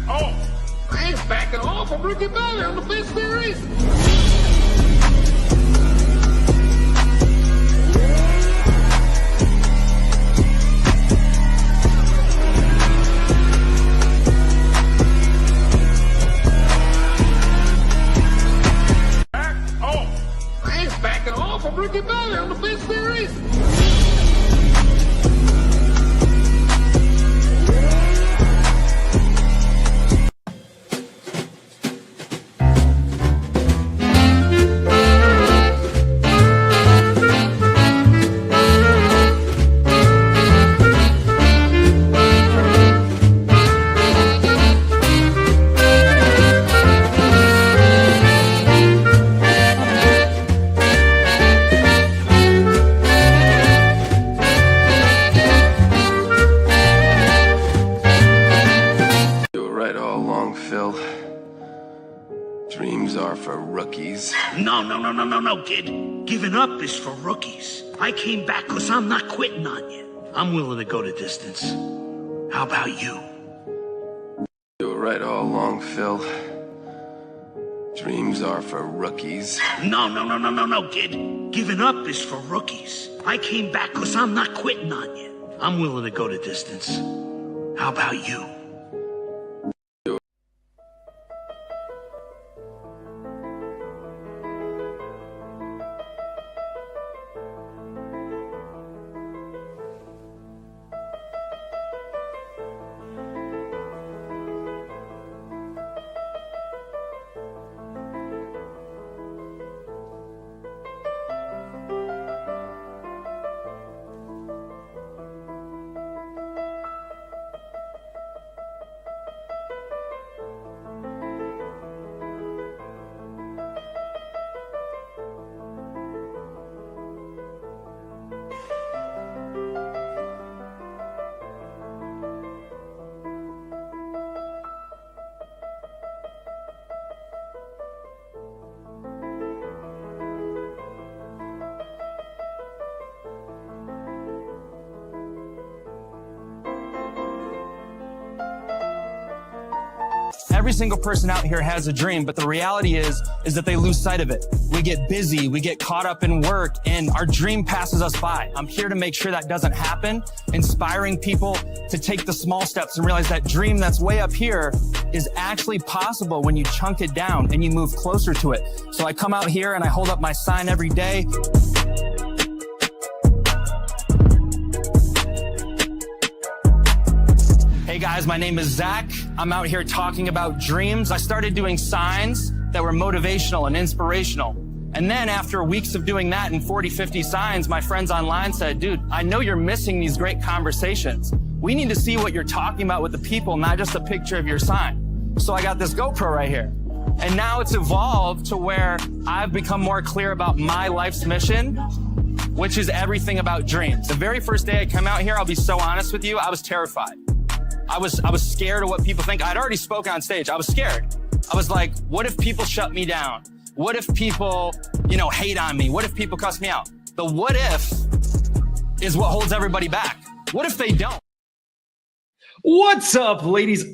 off. I ain't backing off. I'm Ricky Bobby. I'm the best there is. Back off. I ain't backing off. I'm Ricky Bobby. I'm the best there is. Dreams are for rookies. No, kid. Giving up is for rookies. I came back because I'm not quitting on you. I'm willing to go the distance. How about you? You were right all along, Phil. Dreams are for rookies. No, kid. Giving up is for rookies. I came back because I'm not quitting on you. I'm willing to go the distance. How about you? Every single person out here has a dream, but the reality is that they lose sight of it. We get busy, we get caught up in work, and our dream passes us by. I'm here to make sure that doesn't happen, inspiring people to take the small steps and realize that dream that's way up here is actually possible when you chunk it down and you move closer to it. So I come out here and I hold up my sign every day. Hey guys, my name is Zach. I'm out here talking about dreams. I started doing signs that were motivational and inspirational. And then after weeks of doing that and 40, 50 signs, my friends online said, dude, I know you're missing these great conversations. We need to see what you're talking about with the people, not just a picture of your sign. So I got this GoPro right here. And now it's evolved to where I've become more clear about my life's mission, which is everything about dreams. The very first day I come out here, I'll be so honest with you, I was terrified. I was scared of what people think. I'd already spoken on stage. I was scared. I was like, what if people shut me down? What if people, hate on me? What if people cuss me out? The what if is what holds everybody back. What if they don't? What's up, ladies?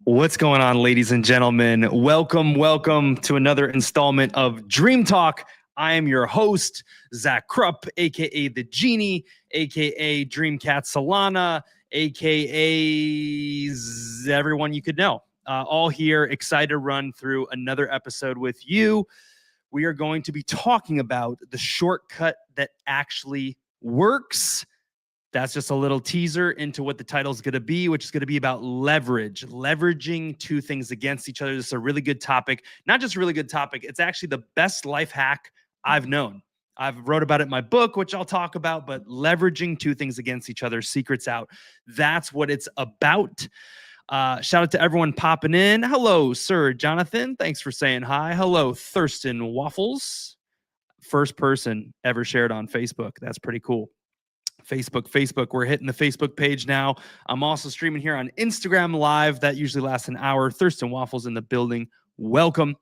What's going on, ladies and gentlemen? Welcome to another installment of Dream Talk. I am your host, Zach Krupp, a.k.a. The Genie, a.k.a. Dreamcat Solana, a.k.a. everyone you could know. All here, excited to run through another episode with you. We are going to be talking about the shortcut that actually works. That's just a little teaser into what the title is going to be, which is going to be about leveraging two things against each other. This is a really good topic, not just a really good topic. It's actually the best life hack I've known. I've wrote about it in my book, which I'll talk about, but leveraging two things against each other, secrets out. That's what it's about. Shout out to everyone popping in. Hello, Sir Jonathan. Thanks for saying hi. Hello, Thurston Waffles. First person ever shared on Facebook. That's pretty cool. Facebook. We're hitting the Facebook page now. I'm also streaming here on Instagram Live. That usually lasts an hour. Thurston Waffles in the building. Welcome.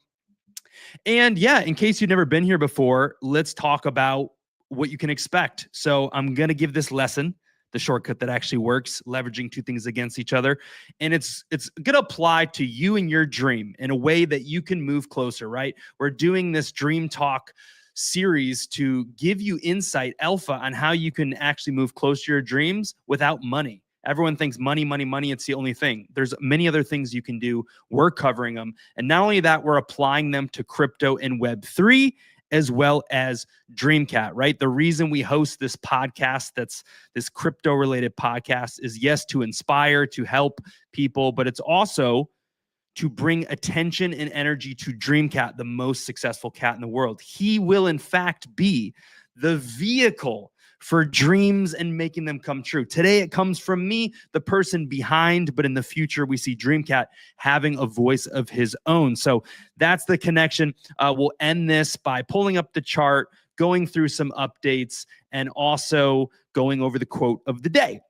And yeah, in case you've never been here before, let's talk about what you can expect. So I'm going to give this lesson the shortcut that actually works, leveraging two things against each other. And it's going to apply to you and your dream in a way that you can move closer, right? We're doing this Dream Talk series to give you insight, alpha, on how you can actually move closer to your dreams without money. Everyone thinks money, money, money. It's the only thing. There's many other things you can do. We're covering them. And not only that, we're applying them to crypto and Web3, as well as DreamCat, right? The reason we host this podcast, that's this crypto related podcast, is yes, to inspire, to help people, but it's also to bring attention and energy to DreamCat, the most successful cat in the world. He will in fact be the vehicle for dreams and making them come true. Today it comes from me, the person behind, but in the future we see DreamCat having a voice of his own. So that's the connection. We'll end this by pulling up the chart, going through some updates, and also going over the quote of the day.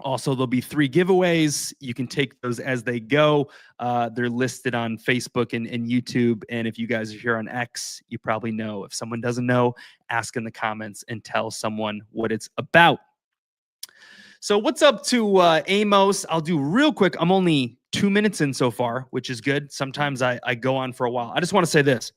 Also, there'll be 3 giveaways. You can take those as they go. They're listed on Facebook and YouTube. And if you guys are here on X, you probably know. If someone doesn't know, ask in the comments and tell someone what it's about. So what's up to Amos? I'll do real quick. I'm only 2 minutes in so far, which is good. Sometimes I go on for a while. I just want to say this.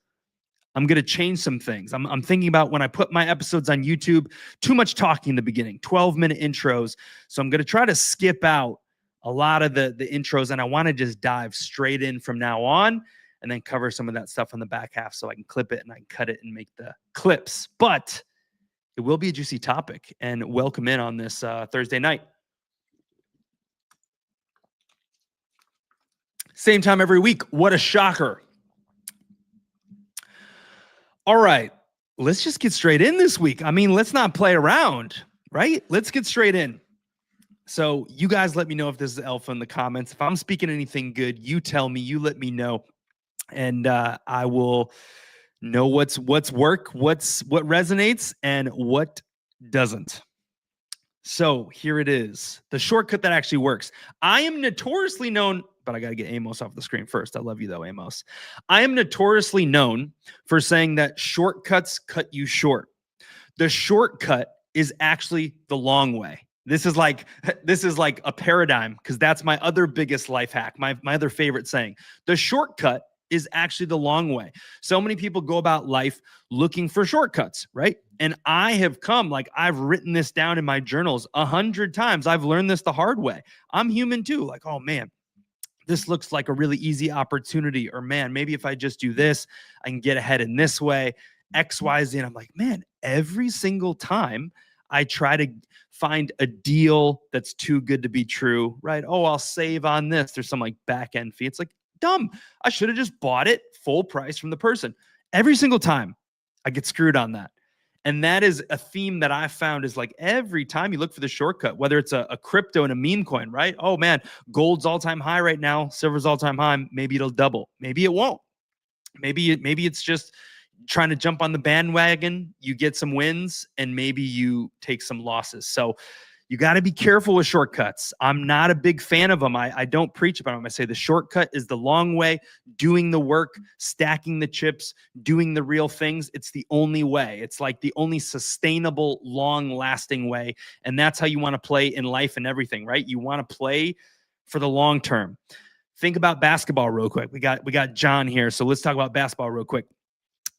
I'm going to change some things. I'm thinking about when I put my episodes on YouTube, too much talking in the beginning, 12-minute intros. So I'm going to try to skip out a lot of the intros, and I want to just dive straight in from now on and then cover some of that stuff on the back half so I can clip it and I can cut it and make the clips. But it will be a juicy topic, and welcome in on this Thursday night. Same time every week. What a shocker. All right, let's just get straight in this week. I mean, let's not play around, right? Let's get straight in. So you guys let me know if this is alpha in the comments. If I'm speaking anything good, you tell me, you let me know. And I will know what's what resonates and what doesn't. So here it is, the shortcut that actually works. I am notoriously known, but I got to get Amos off the screen first. I love you though, Amos. I am notoriously known for saying that shortcuts cut you short. The shortcut is actually the long way. This is like a paradigm, because that's my other biggest life hack, my other favorite saying. The shortcut is actually the long way. So many people go about life looking for shortcuts, right? And I have I've written this down in my journals 100 times. I've learned this the hard way. I'm human too. Like, oh man, this looks like a really easy opportunity. Or man, maybe if I just do this, I can get ahead in this way, X, Y, Z. And I'm like, man, every single time I try to find a deal that's too good to be true, right? Oh, I'll save on this. There's some like back end fee. It's like, dumb. I should have just bought it full price from the person. Every single time I get screwed on that. And that is a theme that I found is like every time you look for the shortcut, whether it's a crypto and a meme coin, right? Oh man, gold's all-time high right now. Silver's all-time high. Maybe it'll double. Maybe it won't. Maybe it's just trying to jump on the bandwagon. You get some wins and maybe you take some losses. So you got to be careful with shortcuts. I'm not a big fan of them. I don't preach about them. I say the shortcut is the long way, doing the work, stacking the chips, doing the real things. It's the only way. It's like the only sustainable, long-lasting way. And that's how you want to play in life and everything, right? You want to play for the long term. Think about basketball real quick. We got John here. So let's talk about basketball real quick.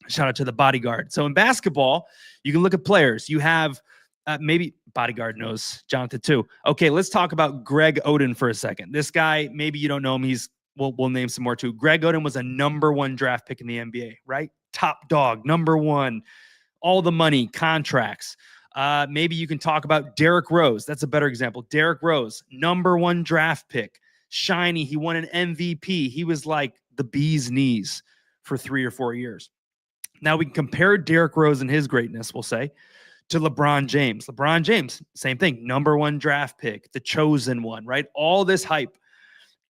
Shout out to the bodyguard. So in basketball, you can look at players. You have maybe bodyguard knows Jonathan too. Okay, let's talk about Greg Oden for a second. This guy, maybe you don't know him. We'll name some more too. Greg Oden was a #1 draft pick in the NBA, right? Top dog, #1, all the money, contracts. Maybe you can talk about Derrick Rose. That's a better example. Derrick Rose, #1 draft pick, shiny. He won an MVP. He was like the bee's knees for 3 or 4 years. Now we can compare Derrick Rose and his greatness, we'll say, to LeBron James. LeBron James, same thing, #1 draft pick, the chosen one, right? All this hype.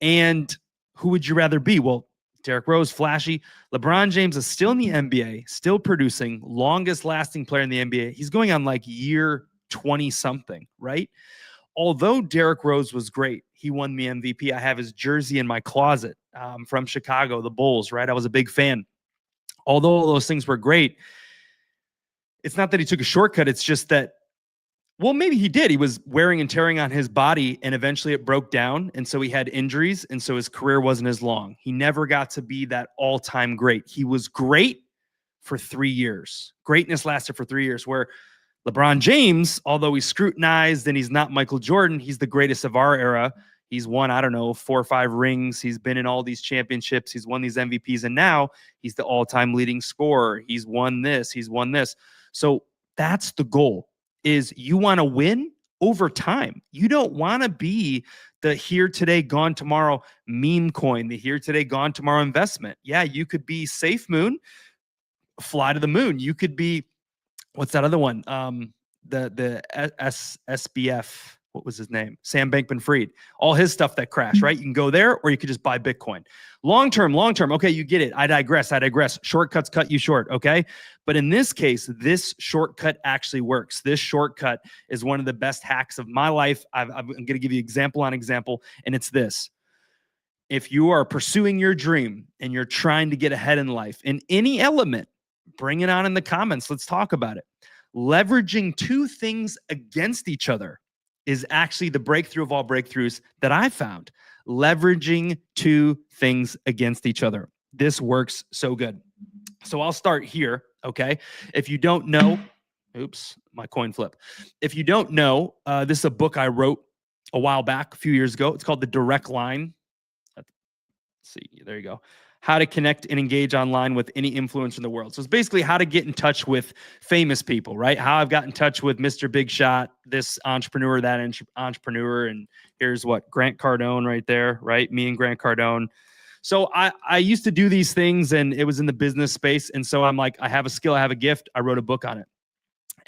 And who would you rather be? Well, Derrick Rose, flashy. LeBron James is still in the NBA, still producing, longest lasting player in the NBA. He's going on like year 20 something, right? Although Derrick Rose was great, he won the MVP. I have his jersey in my closet from Chicago, the Bulls, right? I was a big fan. Although all those things were great, it's not that he took a shortcut. It's just that Well, maybe he did. He was wearing and tearing on his body, and eventually it broke down. And so he had injuries, and so his career wasn't as long. He never got to be that all-time great. He was great for 3 years. Greatness lasted for 3 years, where LeBron James, although he's scrutinized and he's not Michael Jordan, he's the greatest of our era. He's won, 4 or 5 rings. He's been in all these championships. He's won these MVPs, and now he's the all-time leading scorer. He's won this. He's won this. So that's the goal. Is you want to win over time. You don't want to be the here today, gone tomorrow meme coin, the here today, gone tomorrow investment. Yeah, you could be Safe Moon, fly to the moon. You could be, what's that other one? The SBF. What was his name? Sam Bankman-Fried. All his stuff that crashed, right? You can go there, or you could just buy Bitcoin. Long term. Okay, you get it. I digress. Shortcuts cut you short, okay? But in this case, this shortcut actually works. This shortcut is one of the best hacks of my life. I'm going to give you example on example, and it's this. If you are pursuing your dream and you're trying to get ahead in life in any element, bring it on in the comments. Let's talk about it. Leveraging 2 things against each other is actually the breakthrough of all breakthroughs that I found. Leveraging 2 things against each other. This works so good. So I'll start here, okay? If you don't know, oops, my coin flip. If you don't know, this is a book I wrote a while back, a few years ago. It's called The Direct Line. Let's see, there you go. How to connect and engage online with any influencer in the world. So it's basically how to get in touch with famous people, right? How I've got in touch with Mr. Big Shot, this entrepreneur, that entrepreneur, and here's what, Grant Cardone right there, right? Me and Grant Cardone. So I used to do these things, and it was in the business space. And so I'm like, I have a skill, I have a gift. I wrote a book on it.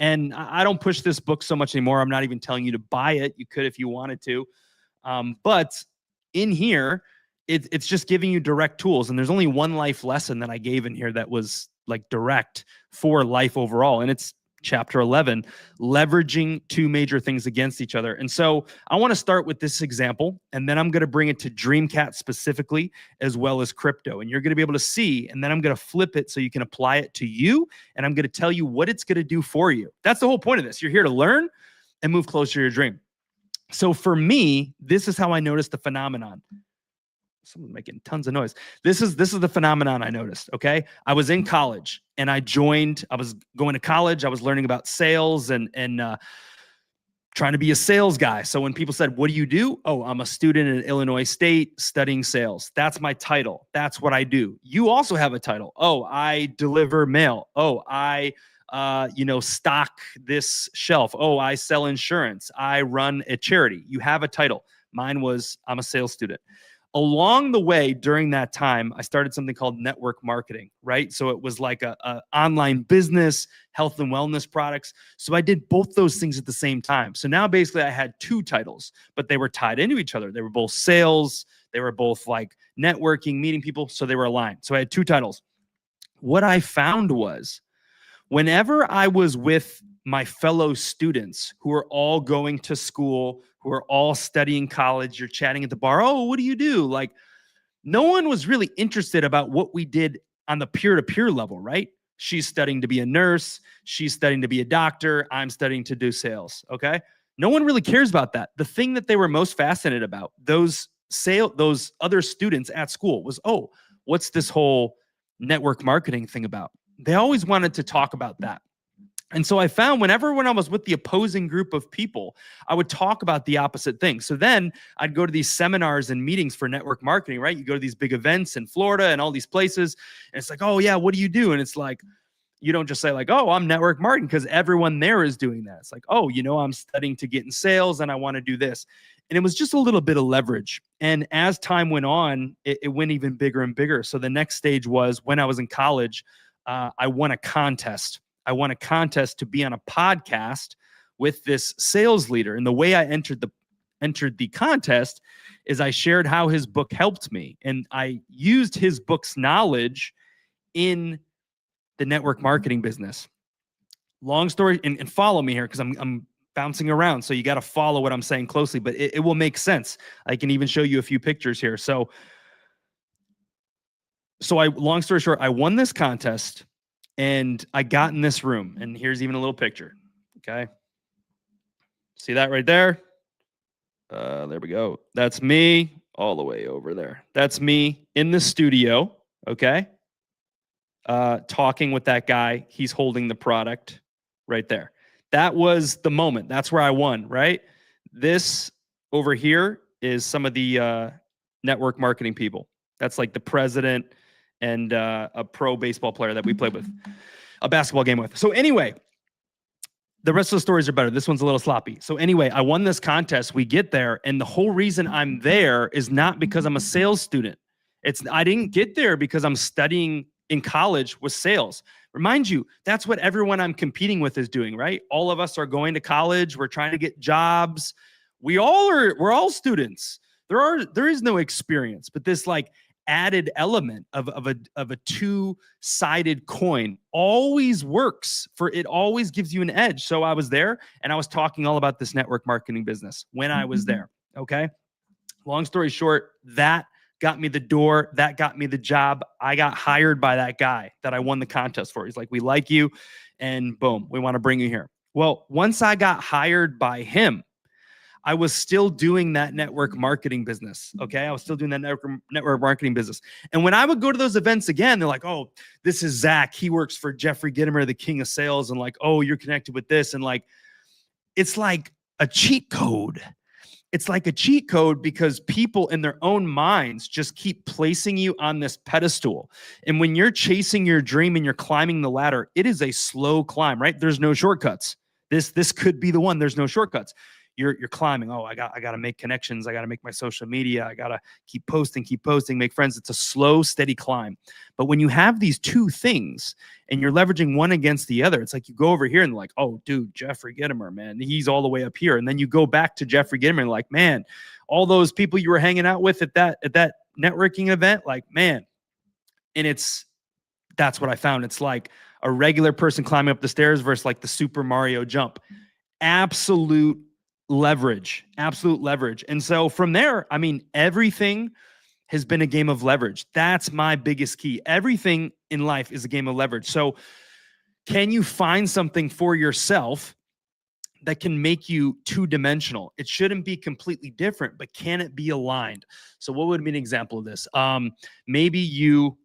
And I don't push this book so much anymore. I'm not even telling you to buy it. You could if you wanted to. But in here, it's just giving you direct tools. And there's only one life lesson that I gave in here that was like direct for life overall. And it's chapter 11, leveraging 2 major things against each other. And so I want to start with this example, and then I'm going to bring it to Dreamcat specifically, as well as crypto. And you're going to be able to see, and then I'm going to flip it so you can apply it to you. And I'm going to tell you what it's going to do for you. That's the whole point of this. You're here to learn and move closer to your dream. So for me, this is how I noticed the phenomenon. Someone's making tons of noise. This is the phenomenon I noticed, okay? I was in college, and I was going to college. I was learning about sales and trying to be a sales guy. So when people said, what do you do? Oh, I'm a student at Illinois State studying sales. That's my title. That's what I do. You also have a title. Oh, I deliver mail. Oh, I stock this shelf. Oh, I sell insurance. I run a charity. You have a title. Mine was, I'm a sales student. Along the way, during that time, I started something called network marketing, right? So it was like a online business, health and wellness products. So I did both those things at the same time. So now basically I had 2 titles, but they were tied into each other. They were both sales. They were both like networking, meeting people. So they were aligned. So I had 2 titles. What I found was whenever I was with my fellow students who are all going to school, who are all studying college, you're chatting at the bar. Oh, what do you do? Like, no one was really interested about what we did on the peer-to-peer level, right? She's studying to be a nurse. She's studying to be a doctor. I'm studying to do sales, okay? No one really cares about that. The thing that they were most fascinated about, those other students at school, was, oh, what's this whole network marketing thing about? They always wanted to talk about that. And so I found when I was with the opposing group of people, I would talk about the opposite thing. So then I'd go to these seminars and meetings for network marketing, right? You go to these big events in Florida and all these places, and it's like, oh yeah, what do you do? And it's like, you don't just say like, oh, I'm network marketing, because everyone there is doing that. It's like, oh, I'm studying to get in sales and I want to do this. And it was just a little bit of leverage. And as time went on, it went even bigger and bigger. So the next stage was when I was in college, I won a contest. I won a contest to be on a podcast with this sales leader. And the way I entered the contest is I shared how his book helped me. And I used his book's knowledge in the network marketing business. Long story, and follow me here because I'm bouncing around. So you got to follow what I'm saying closely, but it will make sense. I can even show you a few pictures here. So long story short, I won this contest. And I got in this room, and here's even a little picture, okay? See that right there? There we go. That's me all the way over there. That's me in the studio, okay? Talking with that guy. He's holding the product right there. That was the moment. That's where I won, right? This over here is some of the network marketing people. That's like the president and a pro baseball player that we played with, a basketball game with. So anyway, the rest of the stories are better. This one's a little sloppy. So anyway, I won this contest. We get there, and the whole reason I'm there is not because I'm a sales student. I didn't get there because I'm studying in college with sales. Remind you, that's what everyone I'm competing with is doing, right? All of us are going to college. We're trying to get jobs. We're all students. There is no experience, but this like added element of a two-sided coin always works. It always gives you an edge. So I was there and I was talking all about this network marketing business when I was there. Okay. Long story short, that got me the door. That got me the job. I got hired by that guy that I won the contest for. He's like, we like you. And boom, we want to bring you here. Well, once I got hired by him, I was still doing that network marketing business. Okay. I was still doing that network marketing business. And when I would go to those events again, they're like, oh, this is Zach. He works for Jeffrey Gitomer, the king of sales. And like, oh, you're connected with this. And like, it's like a cheat code. It's like a cheat code because people in their own minds just keep placing you on this pedestal. And when you're chasing your dream and you're climbing the ladder, it is a slow climb, right? There's no shortcuts. This could be the one. There's no shortcuts. You're climbing. Oh, I got to make connections. I got to make my social media. I got to keep posting, make friends. It's a slow, steady climb. But when you have these two things and you're leveraging one against the other, it's like you go over here and like, oh, dude, Jeffrey Gitomer, man, he's all the way up here. And then you go back to Jeffrey Gitomer and like, man, all those people you were hanging out with at that networking event, like, man. And that's what I found. It's like a regular person climbing up the stairs versus like the Super Mario jump. Absolute leverage. And so from there, I mean, everything has been a game of leverage. That's my biggest key. Everything in life is a game of leverage. So can you find something for yourself that can make you two-dimensional? It shouldn't be completely different, but can it be aligned? So what would be an example of this? Maybe you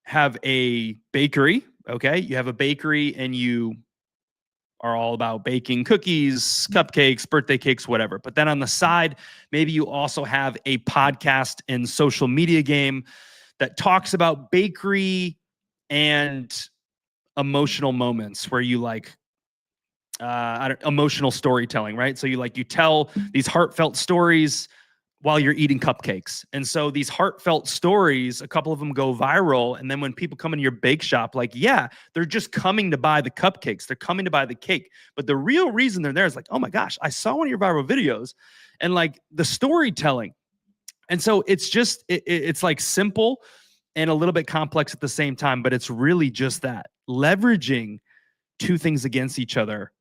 have a bakery, okay? You have a bakery and you are all about baking cookies, cupcakes, birthday cakes, whatever. But then on the side, maybe you also have a podcast and social media game that talks about bakery and emotional moments where you like emotional storytelling, right? So you tell these heartfelt stories while you're eating cupcakes. And so these heartfelt stories, a couple of them go viral. And then when people come into your bake shop, like, yeah, they're just coming to buy the cupcakes. They're coming to buy the cake. But the real reason they're there is like, oh my gosh, I saw one of your viral videos and like the storytelling. And so it's just, it's like simple and a little bit complex at the same time, but it's really just that. Leveraging two things against each other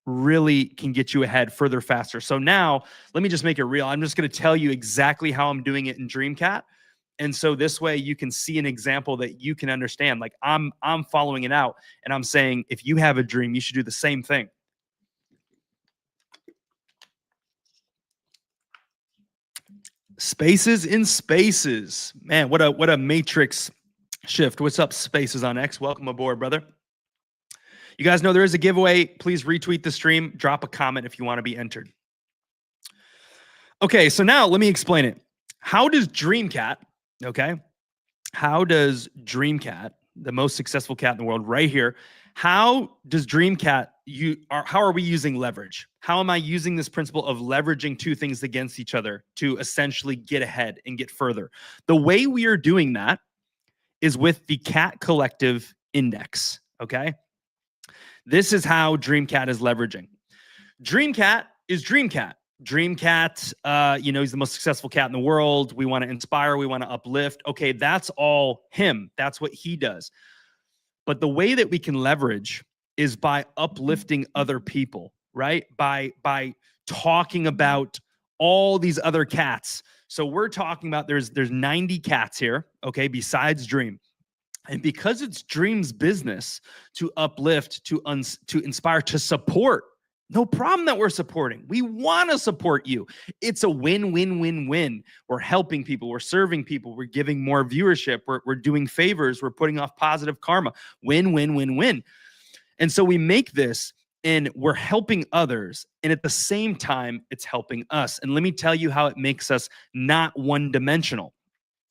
really can get you ahead further, faster. So now let me just make it real. I'm just going to tell you exactly how I'm doing it in Dreamcat. And so this way you can see an example that you can understand. Like I'm following it out and I'm saying, if you have a dream, you should do the same thing. Spaces in Spaces. Man, what a matrix shift. What's up, Spaces on X? Welcome aboard, brother. You guys know there is a giveaway. Please retweet the stream. Drop a comment if you want to be entered. Okay, so now let me explain it. How does Dreamcat, okay? How does Dreamcat, the most successful cat in the world right here, how does Dreamcat, how are we using leverage? How am I using this principle of leveraging two things against each other to essentially get ahead and get further? The way we are doing that is with the Cat Collective Index, okay? This is how Dreamcat is leveraging. Dreamcat is Dreamcat. Dreamcat, he's the most successful cat in the world. We want to inspire. We want to uplift. Okay, that's all him. That's what he does. But the way that we can leverage is by uplifting other people, right? By talking about all these other cats. So we're talking about there's 90 cats here, okay, besides Dream. And because it's Dream's business to uplift, to inspire, to support No problem that we're supporting. We want to support you. It's a win-win-win-win. We're helping people. We're serving people. We're giving more viewership. We're doing favors. We're putting off positive karma. Win-win-win-win. And so we make this and we're helping others. And at the same time, it's helping us. And let me tell you how it makes us not one-dimensional.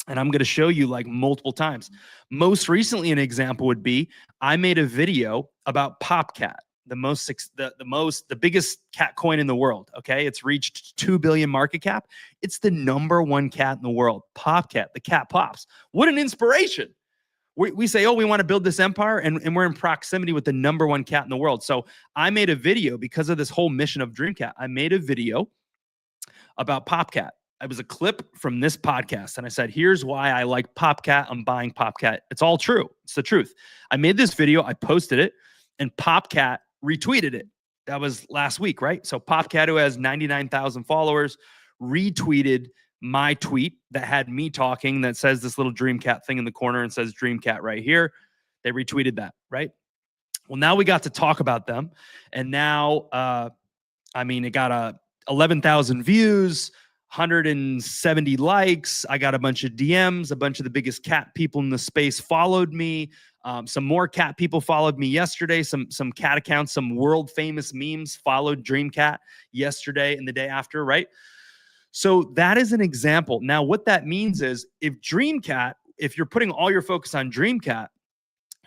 And I'm going to show you like multiple times. Most recently, an example would be I made a video about PopCat, the biggest cat coin in the world. Okay, it's reached 2 billion market cap. It's the #1 cat in the world. PopCat, the cat pops. What an inspiration! We say, oh, we want to build this empire, and we're in proximity with the #1 cat in the world. So I made a video because of this whole mission of DreamCat. I made a video about PopCat. It was a clip from this podcast. And I said, here's why I like PopCat. I'm buying PopCat. It's all true. It's the truth. I made this video. I posted it. And PopCat retweeted it. That was last week, right? So PopCat, who has 99,000 followers, retweeted my tweet that had me talking that says this little DreamCat thing in the corner and says DreamCat right here. They retweeted that, right? Well, now we got to talk about them. And now, it got 11,000 views, 170 likes. I got a bunch of DMs. A bunch of the biggest cat people in the space followed me. Some more cat people followed me yesterday. Some cat accounts, some world famous memes followed DreamCat yesterday and the day after, right? So that is an example. Now, what that means is if you're putting all your focus on DreamCat,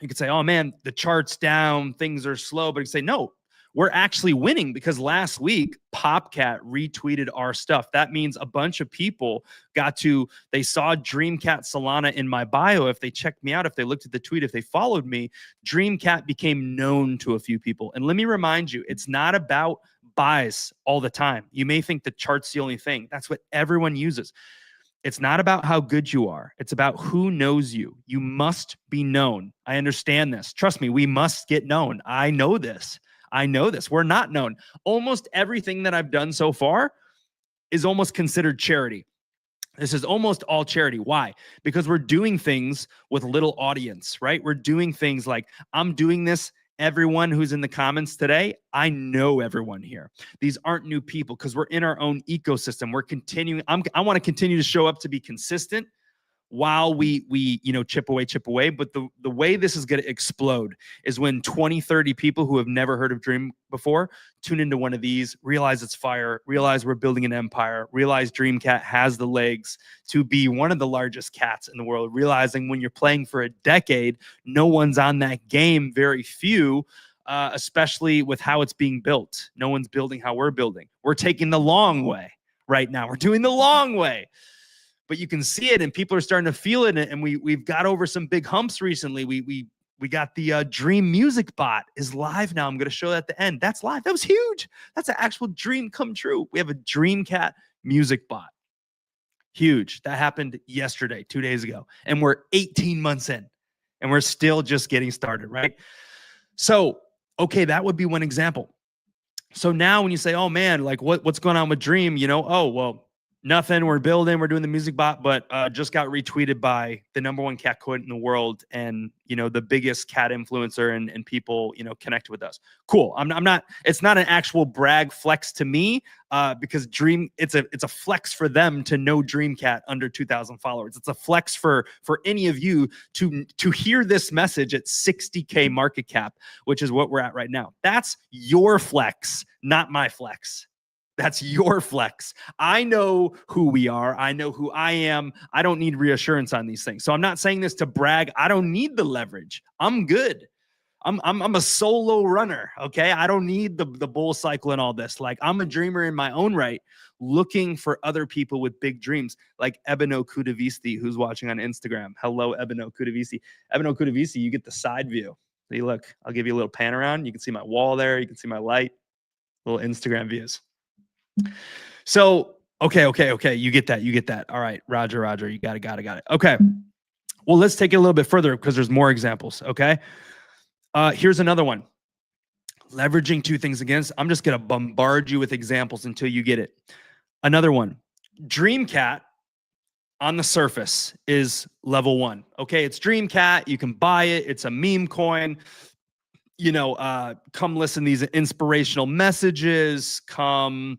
you could say, oh man, the chart's down, things are slow. But you say, no, we're actually winning because last week PopCat retweeted our stuff. That means a bunch of people they saw DreamCat Solana in my bio. If they checked me out, if they looked at the tweet, if they followed me, DreamCat became known to a few people. And let me remind you, it's not about buys all the time. You may think the chart's the only thing. That's what everyone uses. It's not about how good you are. It's about who knows you. You must be known. I understand this. Trust me, we must get known. I know this. We're not known. Almost everything that I've done so far is almost considered charity. This is almost all charity. Why? Because we're doing things with little audience, right? We're doing things like I'm doing this. Everyone who's in the comments today, I know everyone here. These aren't new people because we're in our own ecosystem. We're continuing. I want to continue to show up to be consistent while we chip away. But the way this is going to explode is when 20, 30 people who have never heard of Dream before tune into one of these, realize it's fire, realize we're building an empire, realize DreamCat has the legs to be one of the largest cats in the world, realizing when you're playing for a decade, no one's on that game, very few, especially with how it's being built. No one's building how we're building. We're taking the long way right now. We're doing the long way. But you can see it and people are starting to feel it. And we've got over some big humps recently. We got the Dream Music bot is live now. I'm going to show that at the end. That's live. That was huge. That's an actual dream come true. We have a DreamCat music bot. Huge. That happened yesterday, 2 days ago. And we're 18 months in and we're still just getting started, right? So, okay, that would be one example. So now when you say, oh man, like what's going on with Dream? Nothing. We're building. We're doing the music bot, but just got retweeted by the #1 cat coin in the world, and the biggest cat influencer, and people connect with us. Cool. I'm not. It's not an actual brag flex to me, because Dream. It's a flex for them to know DreamCat under 2,000 followers. It's a flex for any of you to hear this message at 60K market cap, which is what we're at right now. That's your flex, not my flex. That's your flex. I know who we are. I know who I am. I don't need reassurance on these things. So I'm not saying this to brag. I don't need the leverage. I'm good. I'm a solo runner. Okay. I don't need the bull cycle and all this. Like, I'm a dreamer in my own right, looking for other people with big dreams, like Ebeno Kudavisti, who's watching on Instagram. Hello, Ebeno Kudavisti. Ebeno Kudavisti, you get the side view. See, look, I'll give you a little pan around. You can see my wall there. You can see my light, little Instagram views. So, okay. You get that. All right. Roger. You got it. Okay. Well, let's take it a little bit further because there's more examples. Okay. Here's another one. Leveraging two things against. I'm just going to bombard you with examples until you get it. Another one. DreamCat on the surface is level 1. Okay. It's DreamCat. You can buy it. It's a meme coin. come listen to these inspirational messages, come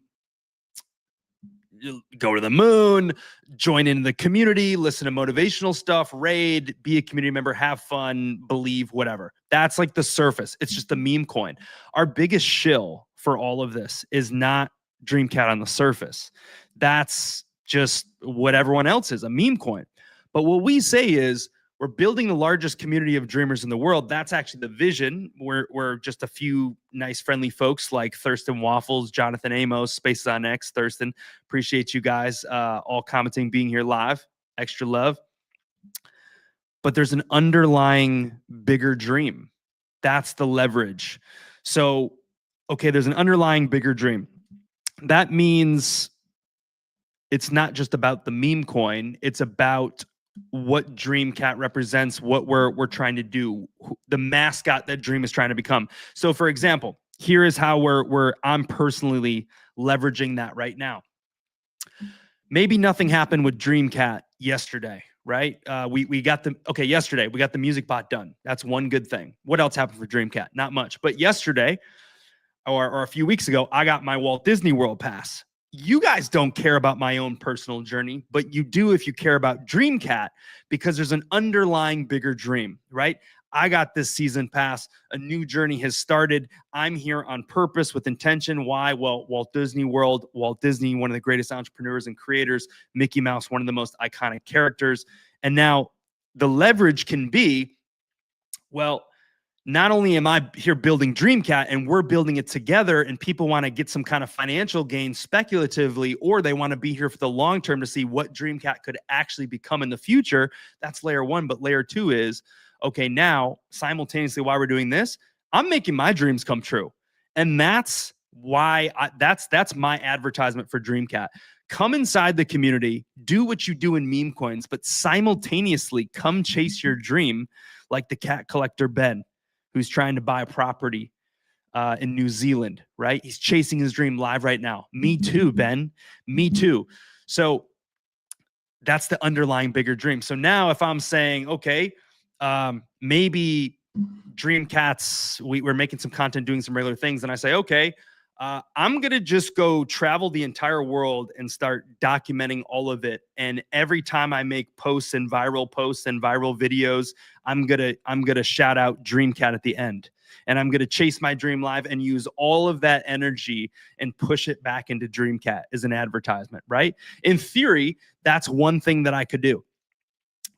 go to the moon, join in the community, listen to motivational stuff, raid, be a community member, have fun, believe, whatever. That's like the surface. It's just a meme coin. Our biggest shill for all of this is not Dreamcat on the surface. That's just what everyone else is, a meme coin. But what we say is, we're building the largest community of dreamers in the world. That's actually the vision. We're just a few nice, friendly folks like Thurston Waffles, Jonathan Amos, Spaces on X, Thurston. Appreciate you guys all commenting, being here live. Extra love. But there's an underlying bigger dream. That's the leverage. So, okay, there's an underlying bigger dream. That means it's not just about the meme coin. It's about what Dreamcat represents, what we're trying to do, the mascot that Dream is trying to become. So, for example, here is how I'm personally leveraging that right now. Maybe nothing happened with Dreamcat yesterday, right? Yesterday we got the music bot done. That's one good thing. What else happened for Dreamcat? Not much. But yesterday, or a few weeks ago, I got my Walt Disney World pass. You guys don't care about my own personal journey, but you do if you care about Dreamcat, because there's an underlying bigger dream, right? I got this season pass. A new journey has started. I'm here on purpose with intention. Why? Well, Walt Disney World, Walt Disney, one of the greatest entrepreneurs and creators, Mickey Mouse, one of the most iconic characters. And now the leverage can be, well, not only am I here building Dreamcat and we're building it together, and people want to get some kind of financial gain speculatively, or they want to be here for the long term to see what Dreamcat could actually become in the future. That's layer one. But layer two is, okay, now simultaneously while we're doing this, I'm making my dreams come true. And that's why that's my advertisement for Dreamcat. Come inside the community, do what you do in meme coins, but simultaneously come chase your dream, like the cat collector Ben, who's trying to buy a property in New Zealand, right? He's chasing his dream live right now. Me too, Ben. Me too. So that's the underlying bigger dream. So now if I'm saying, okay, maybe Dreamcats, we're making some content, doing some regular things, and I say, okay, I'm going to just go travel the entire world and start documenting all of it. And every time I make posts and viral videos, I'm going to shout out Dreamcat at the end. And I'm going to chase my dream live and use all of that energy and push it back into Dreamcat as an advertisement, right? In theory, that's one thing that I could do.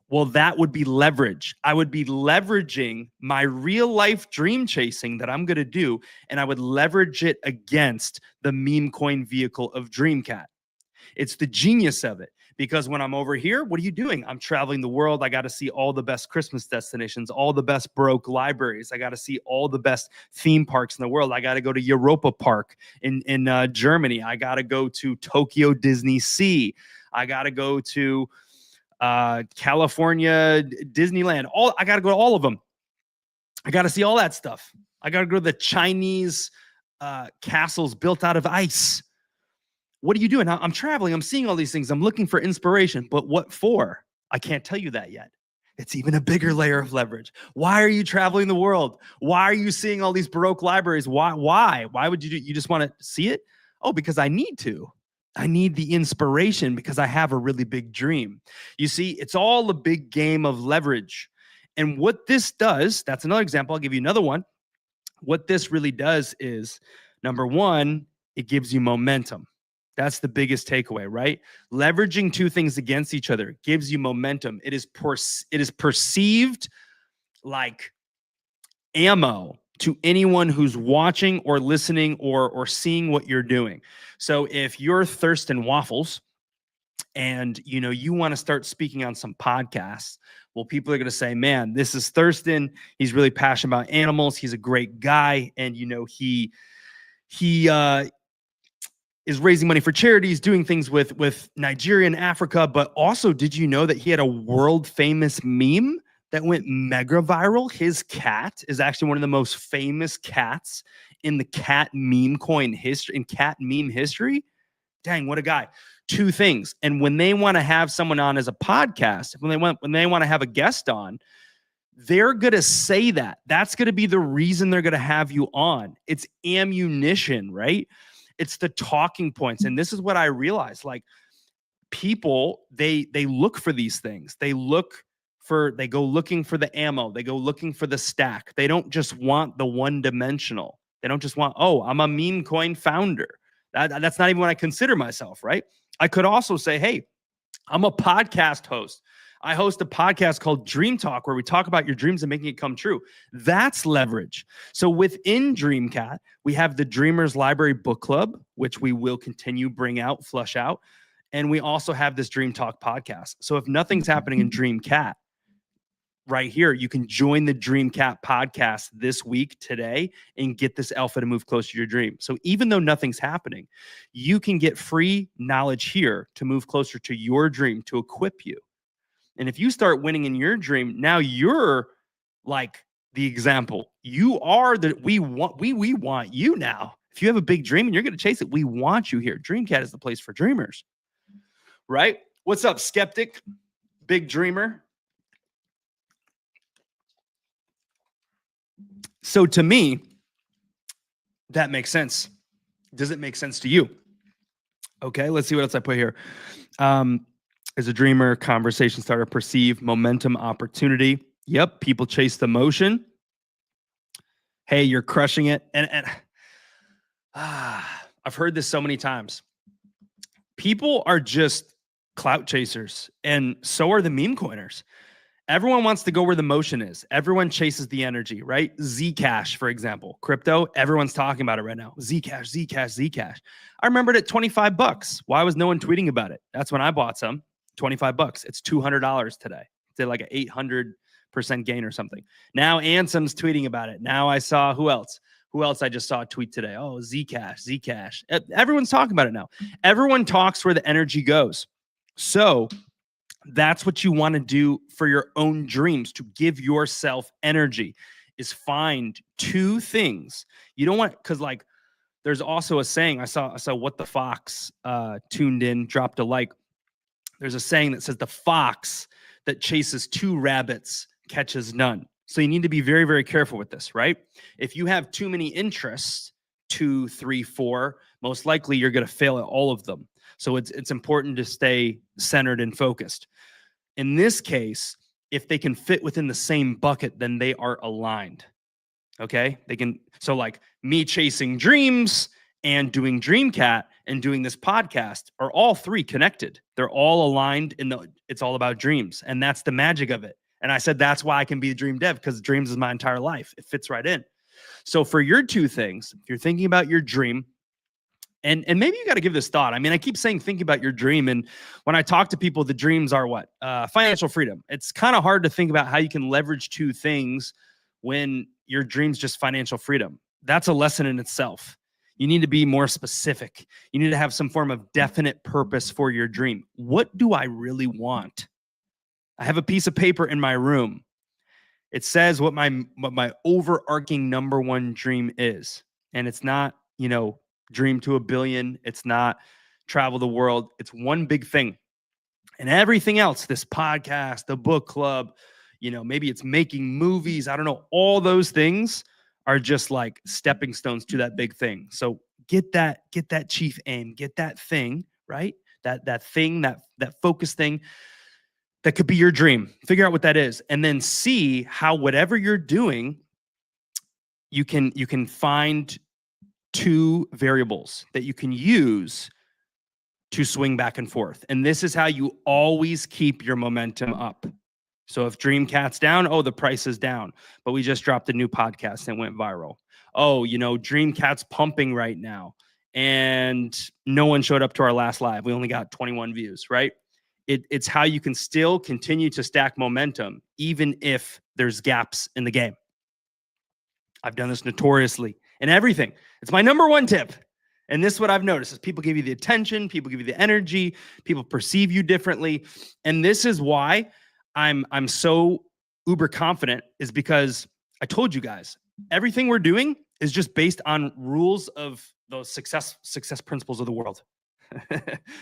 Well, that would be leverage. I would be leveraging my real life dream chasing that I'm going to do, and I would leverage it against the meme coin vehicle of Dreamcat. It's the genius of it, because when I'm over here, what are you doing? I'm traveling the world. I got to see all the best Christmas destinations, all the best Baroque libraries. I got to see all the best theme parks in the world. I got to go to Europa Park in Germany. I got to go to Tokyo Disney Sea. I got to go to California, Disneyland. I got to go to all of them. I got to see all that stuff. I got to go to the Chinese castles built out of ice. What are you doing? I'm traveling. I'm seeing all these things. I'm looking for inspiration. But what for? I can't tell you that yet. It's even a bigger layer of leverage. Why are you traveling the world? Why are you seeing all these Baroque libraries? Why? Why would you do? You just want to see it? Oh, because I need to. I need the inspiration because I have a really big dream. You see, it's all a big game of leverage. And what this does, that's another example. I'll give you another one. What this really does is, number one, it gives you momentum. That's the biggest takeaway, right? Leveraging two things against each other gives you momentum. It is perceived like ammo to anyone who's watching or listening or seeing what you're doing. So if you're Thurston Waffles and you want to start speaking on some podcasts, well, people are going to say, man, this is Thurston. He's really passionate about animals. He's a great guy. And he is raising money for charities, doing things with Nigeria and Africa. But also, did you know that he had a world famous meme that went mega viral? His cat is actually one of the most famous cats in the cat meme coin history, in cat meme history. Dang, what a guy. Two things. And when they want to have someone on as a podcast, when they want to have a guest on, they're going to say that. That's going to be the reason they're going to have you on. It's ammunition, right? It's the talking points. And this is what I realized. Like, people, they look for these things. They go looking for the ammo. They go looking for the stack. They don't just want the one-dimensional. They don't just want, oh, I'm a meme coin founder. That's not even what I consider myself, right? I could also say, hey, I'm a podcast host. I host a podcast called Dream Talk, where we talk about your dreams and making it come true. That's leverage. So within DreamCat, we have the Dreamers Library Book Club, which we will continue flush out. And we also have this Dream Talk podcast. So if nothing's happening in DreamCat, right here, you can join the DreamCat podcast this week, today, and get this alpha to move closer to your dream. So even though nothing's happening, you can get free knowledge here to move closer to your dream, to equip you. And if you start winning in your dream, now you're like the example. You are we want you now. If you have a big dream and you're going to chase it, we want you here. DreamCat is the place for dreamers, right? What's up, skeptic, big dreamer? So to me, that makes sense. Does it make sense to you? Okay, let's see what else I put here. As a dreamer, conversation starter, perceive, momentum, opportunity. Yep, people chase the motion. Hey, you're crushing it. And I've heard this so many times. People are just clout chasers, and so are the meme coiners. Everyone wants to go where the motion is. Everyone chases the energy, right? Zcash, for example, crypto. Everyone's talking about it right now. Zcash, Zcash, Zcash. I remembered it $25. Why was no one tweeting about it? That's when I bought some. $25. It's $200 today. Did like an 800% gain or something. Now Ansom's tweeting about it. Now I saw who else I just saw a tweet today. Oh, Zcash. Everyone's talking about it now. Everyone talks where the energy goes. So that's what you want to do for your own dreams, to give yourself energy, is find two things. You don't want, because like there's also a saying, I saw What the Fox tuned in, dropped a like. There's a saying that says the fox that chases two rabbits catches none. So you need to be very, very careful with this, right? If you have too many interests, 2, 3, 4, most likely you're going to fail at all of them. So it's important to stay centered and focused. In this case, if they can fit within the same bucket, then they are aligned. Okay? They can, so like me chasing dreams and doing DreamCat and doing this podcast are all three connected. They're all aligned it's all about dreams. And that's the magic of it. And I said, that's why I can be a dream dev, because dreams is my entire life. It fits right in. So for your two things, if you're thinking about your dream, and maybe you got to give this thought. I mean, I keep saying, think about your dream. And when I talk to people, the dreams are what? Financial freedom. It's kind of hard to think about how you can leverage two things when your dream's just financial freedom. That's a lesson in itself. You need to be more specific. You need to have some form of definite purpose for your dream. What do I really want? I have a piece of paper in my room. It says what my overarching number one dream is. And it's not, dream to $1 billion. It's not travel the world. It's one big thing. And everything else, this podcast, the book club, maybe it's making movies. I don't know. All those things are just like stepping stones to that big thing. So get that chief aim, get that thing, right? That thing, that focus thing that could be your dream. Figure out what that is, and then see how whatever you're doing, you can find two variables that you can use to swing back and forth. And this is how you always keep your momentum up. So if DreamCat's down, oh, the price is down. But we just dropped a new podcast and went viral. Oh, DreamCat's pumping right now. And no one showed up to our last live. We only got 21 views, right? It's how you can still continue to stack momentum, even if there's gaps in the game. I've done this notoriously in everything. It's my number one tip. And this is what I've noticed is people give you the attention, people give you the energy, people perceive you differently. And this is why I'm so uber confident, is because I told you guys, everything we're doing is just based on rules of those success principles of the world.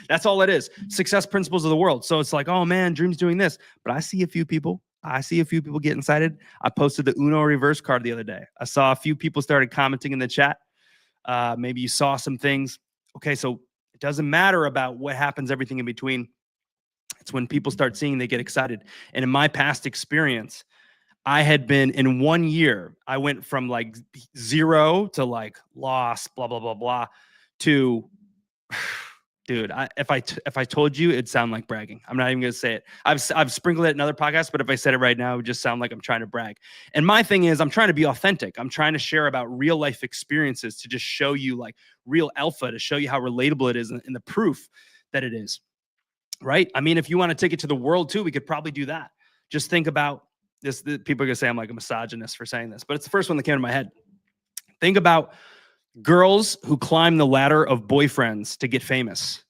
That's all it is. Success principles of the world. So it's like, oh man, Dream's doing this. But I see a few people I see a few people getting excited. I posted the Uno reverse card the other day. I saw a few people started commenting in the chat. Maybe you saw some things. Okay, so it doesn't matter about what happens, everything in between. It's when people start seeing, they get excited. And in my past experience, I had been in 1 year, I went from like 0 to like loss, blah, blah, blah, blah, to, dude, if I told you, it'd sound like bragging. I'm not even going to say it. I've sprinkled it in other podcasts, but if I said it right now, it would just sound like I'm trying to brag. And my thing is, I'm trying to be authentic. I'm trying to share about real life experiences to just show you like real alpha, to show you how relatable it is and the proof that it is. Right? I mean, if you want to take it to the world too, we could probably do that. Just think about this. People are going to say I'm like a misogynist for saying this, but it's the first one that came to my head. Think about girls who climb the ladder of boyfriends to get famous.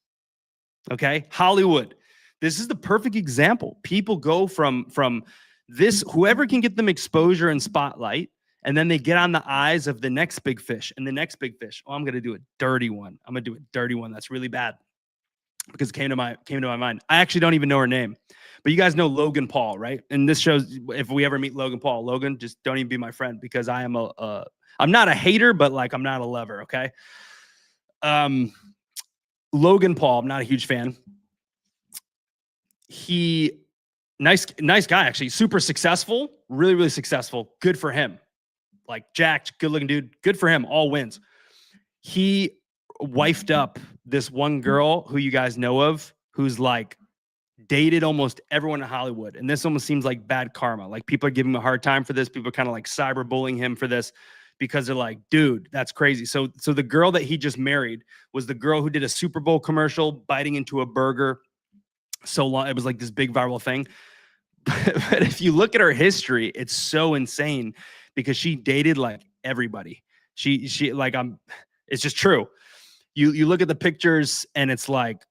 Okay? Hollywood. This is the perfect example. People go from this, whoever can get them exposure and spotlight, and then they get on the eyes of the next big fish and the next big fish. Oh, I'm going to do a dirty one. I'm going to do a dirty one that's really bad, because it came to my mind. I actually don't even know her name, but you guys know Logan Paul, right? And this shows, if we ever meet Logan Paul, Logan, just don't even be my friend, because I am I'm not a hater, but like I'm not a lover. Okay. Logan Paul, I'm not a huge fan. He nice guy, actually, super successful, really, really successful. Good for him. Like jacked, good looking dude. Good for him. All wins. He wifed up this one girl who you guys know of, who's like dated almost everyone in Hollywood. And this almost seems like bad karma. Like people are giving him a hard time for this. People are kind of like cyberbullying him for this, because they're like, dude, that's crazy. So the girl that he just married was the girl who did a Super Bowl commercial biting into a burger. So long, it was like this big viral thing. But if you look at her history, it's so insane, because she dated like everybody. She like, it's just true. You look at the pictures and it's like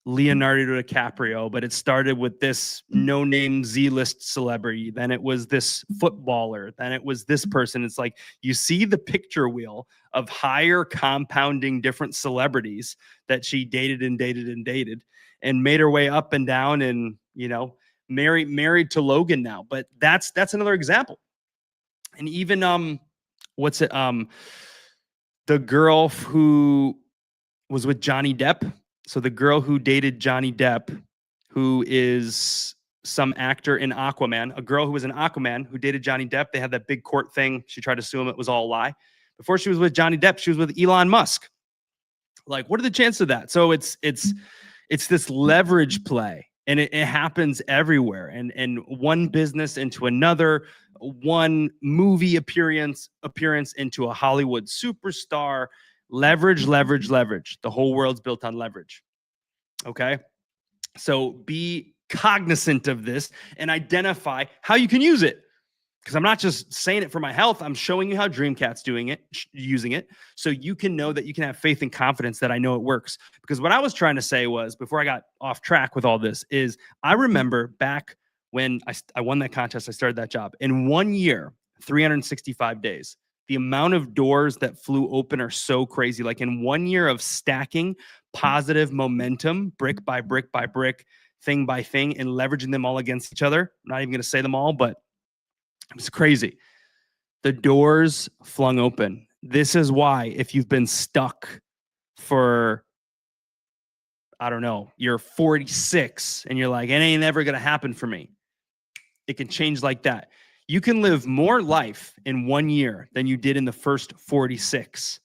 Leonardo DiCaprio, but it started with this no-name Z-list celebrity. Then it was this footballer. Then it was this person. It's like you see the picture wheel of higher compounding different celebrities that she dated and dated and dated and made her way up and down, and, you know, married to Logan now. But that's another example. And even the girl who was with Johnny Depp. So the girl who dated Johnny Depp, who is some actor in Aquaman, a girl who was in Aquaman who dated Johnny Depp. They had that big court thing. She tried to sue him. It was all a lie. Before she was with Johnny Depp, she was with Elon Musk. Like, what are the chances of that? So it's this leverage play, and it happens everywhere. And one business into another, one movie appearance into a Hollywood superstar. Leverage. The whole world's built on leverage. Okay. So be cognizant of this and identify how you can use it. Because I'm not just saying it for my health. I'm showing you how Dreamcat's doing it, using it. So you can know that you can have faith and confidence that I know it works. Because what I was trying to say was, before I got off track with all this, is I remember back when I won that contest, I started that job. In 1 year, 365 days, the amount of doors that flew open are so crazy. Like in 1 year of stacking positive momentum, brick by brick by brick, thing by thing, and leveraging them all against each other. I'm not even going to say them all, but it was crazy. The doors flung open. This is why, if you've been stuck for, I don't know, you're 46 and you're like, it ain't ever going to happen for me. It can change like that. You can live more life in 1 year than you did in the first 46.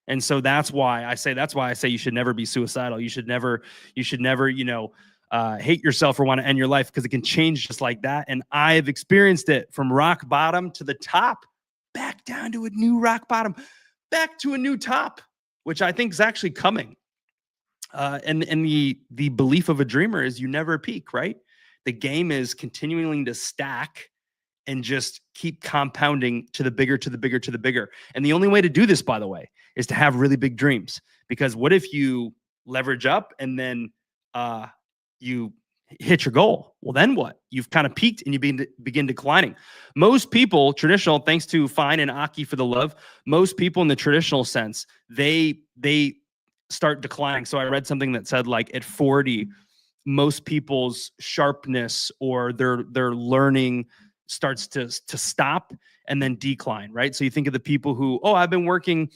And so that's why I say you should never be suicidal. You should never, hate yourself or want to end your life, because it can change just like that. And I've experienced it from rock bottom to the top, back down to a new rock bottom, back to a new top, which I think is actually coming. And the belief of a dreamer is you never peak, right? The game is continuing to stack and just keep compounding to the bigger, to the bigger, to the bigger. And the only way to do this, by the way, is to have really big dreams. Because what if you leverage up and then you hit your goal? Well, then what? You've kind of peaked and you begin declining. Most people, traditional, thanks to Fine and Aki for the love, most people in the traditional sense, they start declining. So I read something that said, like, at 40, most people's sharpness or their learning starts to stop and then decline, right? So you think of the people who, oh, I've been working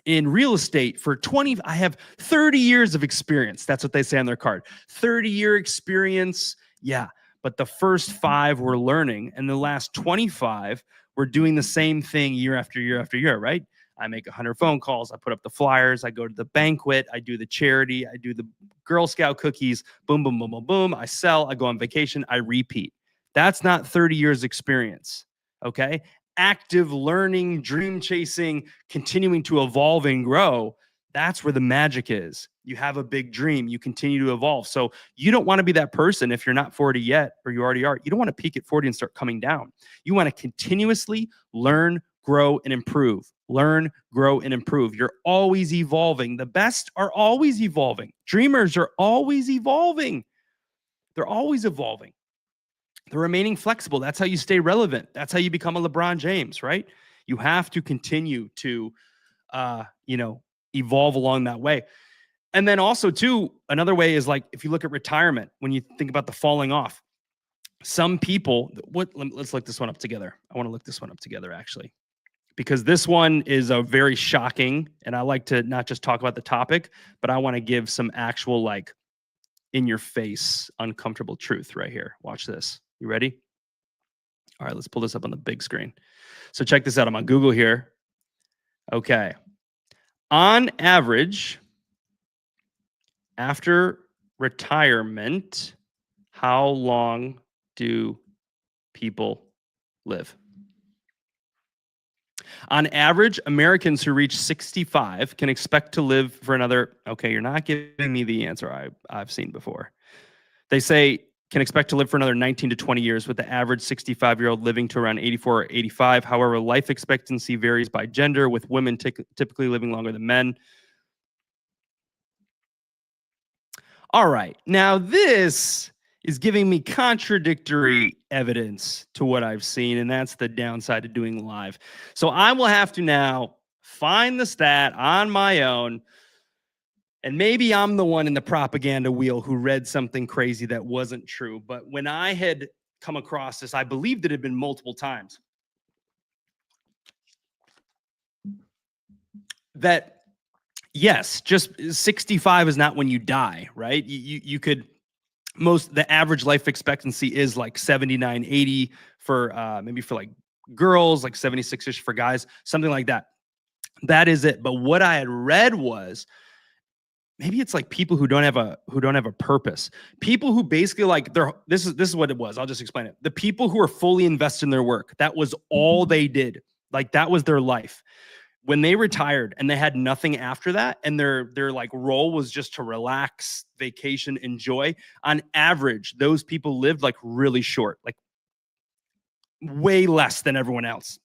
in real estate for I have 30 years of experience. That's what they say on their card. 30-year experience. Yeah. But the first 5 were learning, and the last 25 were doing the same thing year after year after year, right? I make 100 phone calls. I put up the flyers. I go to the banquet. I do the charity. I do the Girl Scout cookies. Boom, boom, boom, boom, boom. I sell. I go on vacation. I repeat. That's not 30 years experience. Okay. Active learning, dream chasing, continuing to evolve and grow. That's where the magic is. You have a big dream. You continue to evolve. So you don't want to be that person if you're not 40 yet, or you already are. You don't want to peak at 40 and start coming down. You want to continuously learn, grow, and improve. Learn, grow, and improve. You're always evolving. The best are always evolving. Dreamers are always evolving. They're always evolving. They're remaining flexible. That's how you stay relevant. That's how you become a LeBron James, right? You have to continue to, evolve along that way. And then also, too, another way is like, if you look at retirement, when you think about the falling off, some people, let's look this one up together. I want to look this one up together, actually, because this one is a very shocking, and I like to not just talk about the topic, but I want to give some actual, like, in your face, uncomfortable truth right here. Watch this. You ready? All right, let's pull this up on the big screen. So check this out. I'm on Google here. Okay. On average, after retirement, how long do people live? On average, Americans who reach 65 can expect to live for another, okay, you're not giving me the answer I've seen before. They say can expect to live for another 19 to 20 years, with the average 65-year-old living to around 84 or 85. However, life expectancy varies by gender, with women typically living longer than men. All right. Now, this is giving me contradictory evidence to what I've seen, and that's the downside to doing live. So I will have to now find the stat on my own, and maybe I'm the one in the propaganda wheel who read something crazy that wasn't true. But when I had come across this, I believed it had been multiple times, that yes, just 65 is not when you die, right? You could, the average life expectancy is like 79, 80 for maybe for like girls, like 76-ish for guys, something like that. That is it. But what I had read was, maybe it's like people who don't have a purpose. People who basically like this is what it was. I'll just explain it. The people who are fully invested in their work, that was all they did. Like that was their life. When they retired and they had nothing after that, and their like role was just to relax, vacation, enjoy, on average, those people lived like really short, like way less than everyone else.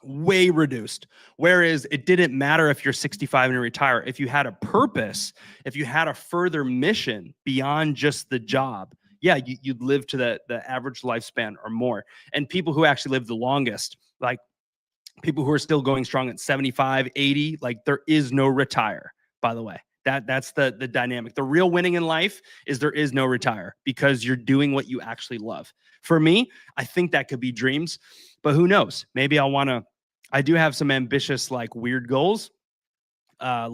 Way reduced. Whereas it didn't matter if you're 65 and you retire. If you had a purpose, if you had a further mission beyond just the job, yeah, you'd live to the average lifespan or more. And people who actually live the longest, like people who are still going strong at 75, 80, like there is no retire, by the way. That's the dynamic. The real winning in life is there is no retire, because you're doing what you actually love. For me, I think that could be dreams, but who knows? Maybe I do have some ambitious, like weird goals. They're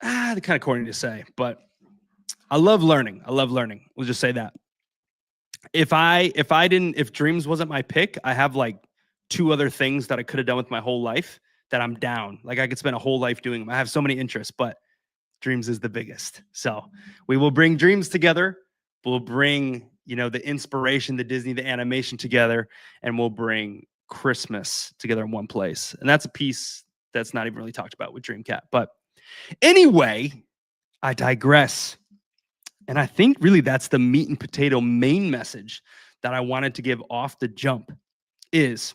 kind of corny to say, but I love learning. We'll just say that. If dreams wasn't my pick, I have like 2 other things that I could have done with my whole life that I'm down. Like I could spend a whole life doing them. I have so many interests, but dreams is the biggest. So we will bring dreams together. We'll bring, the inspiration, the Disney, the animation together, and we'll bring Christmas together in one place. And that's a piece that's not even really talked about with Dreamcat. But anyway, I digress. And I think really that's the meat and potato main message that I wanted to give off the jump, is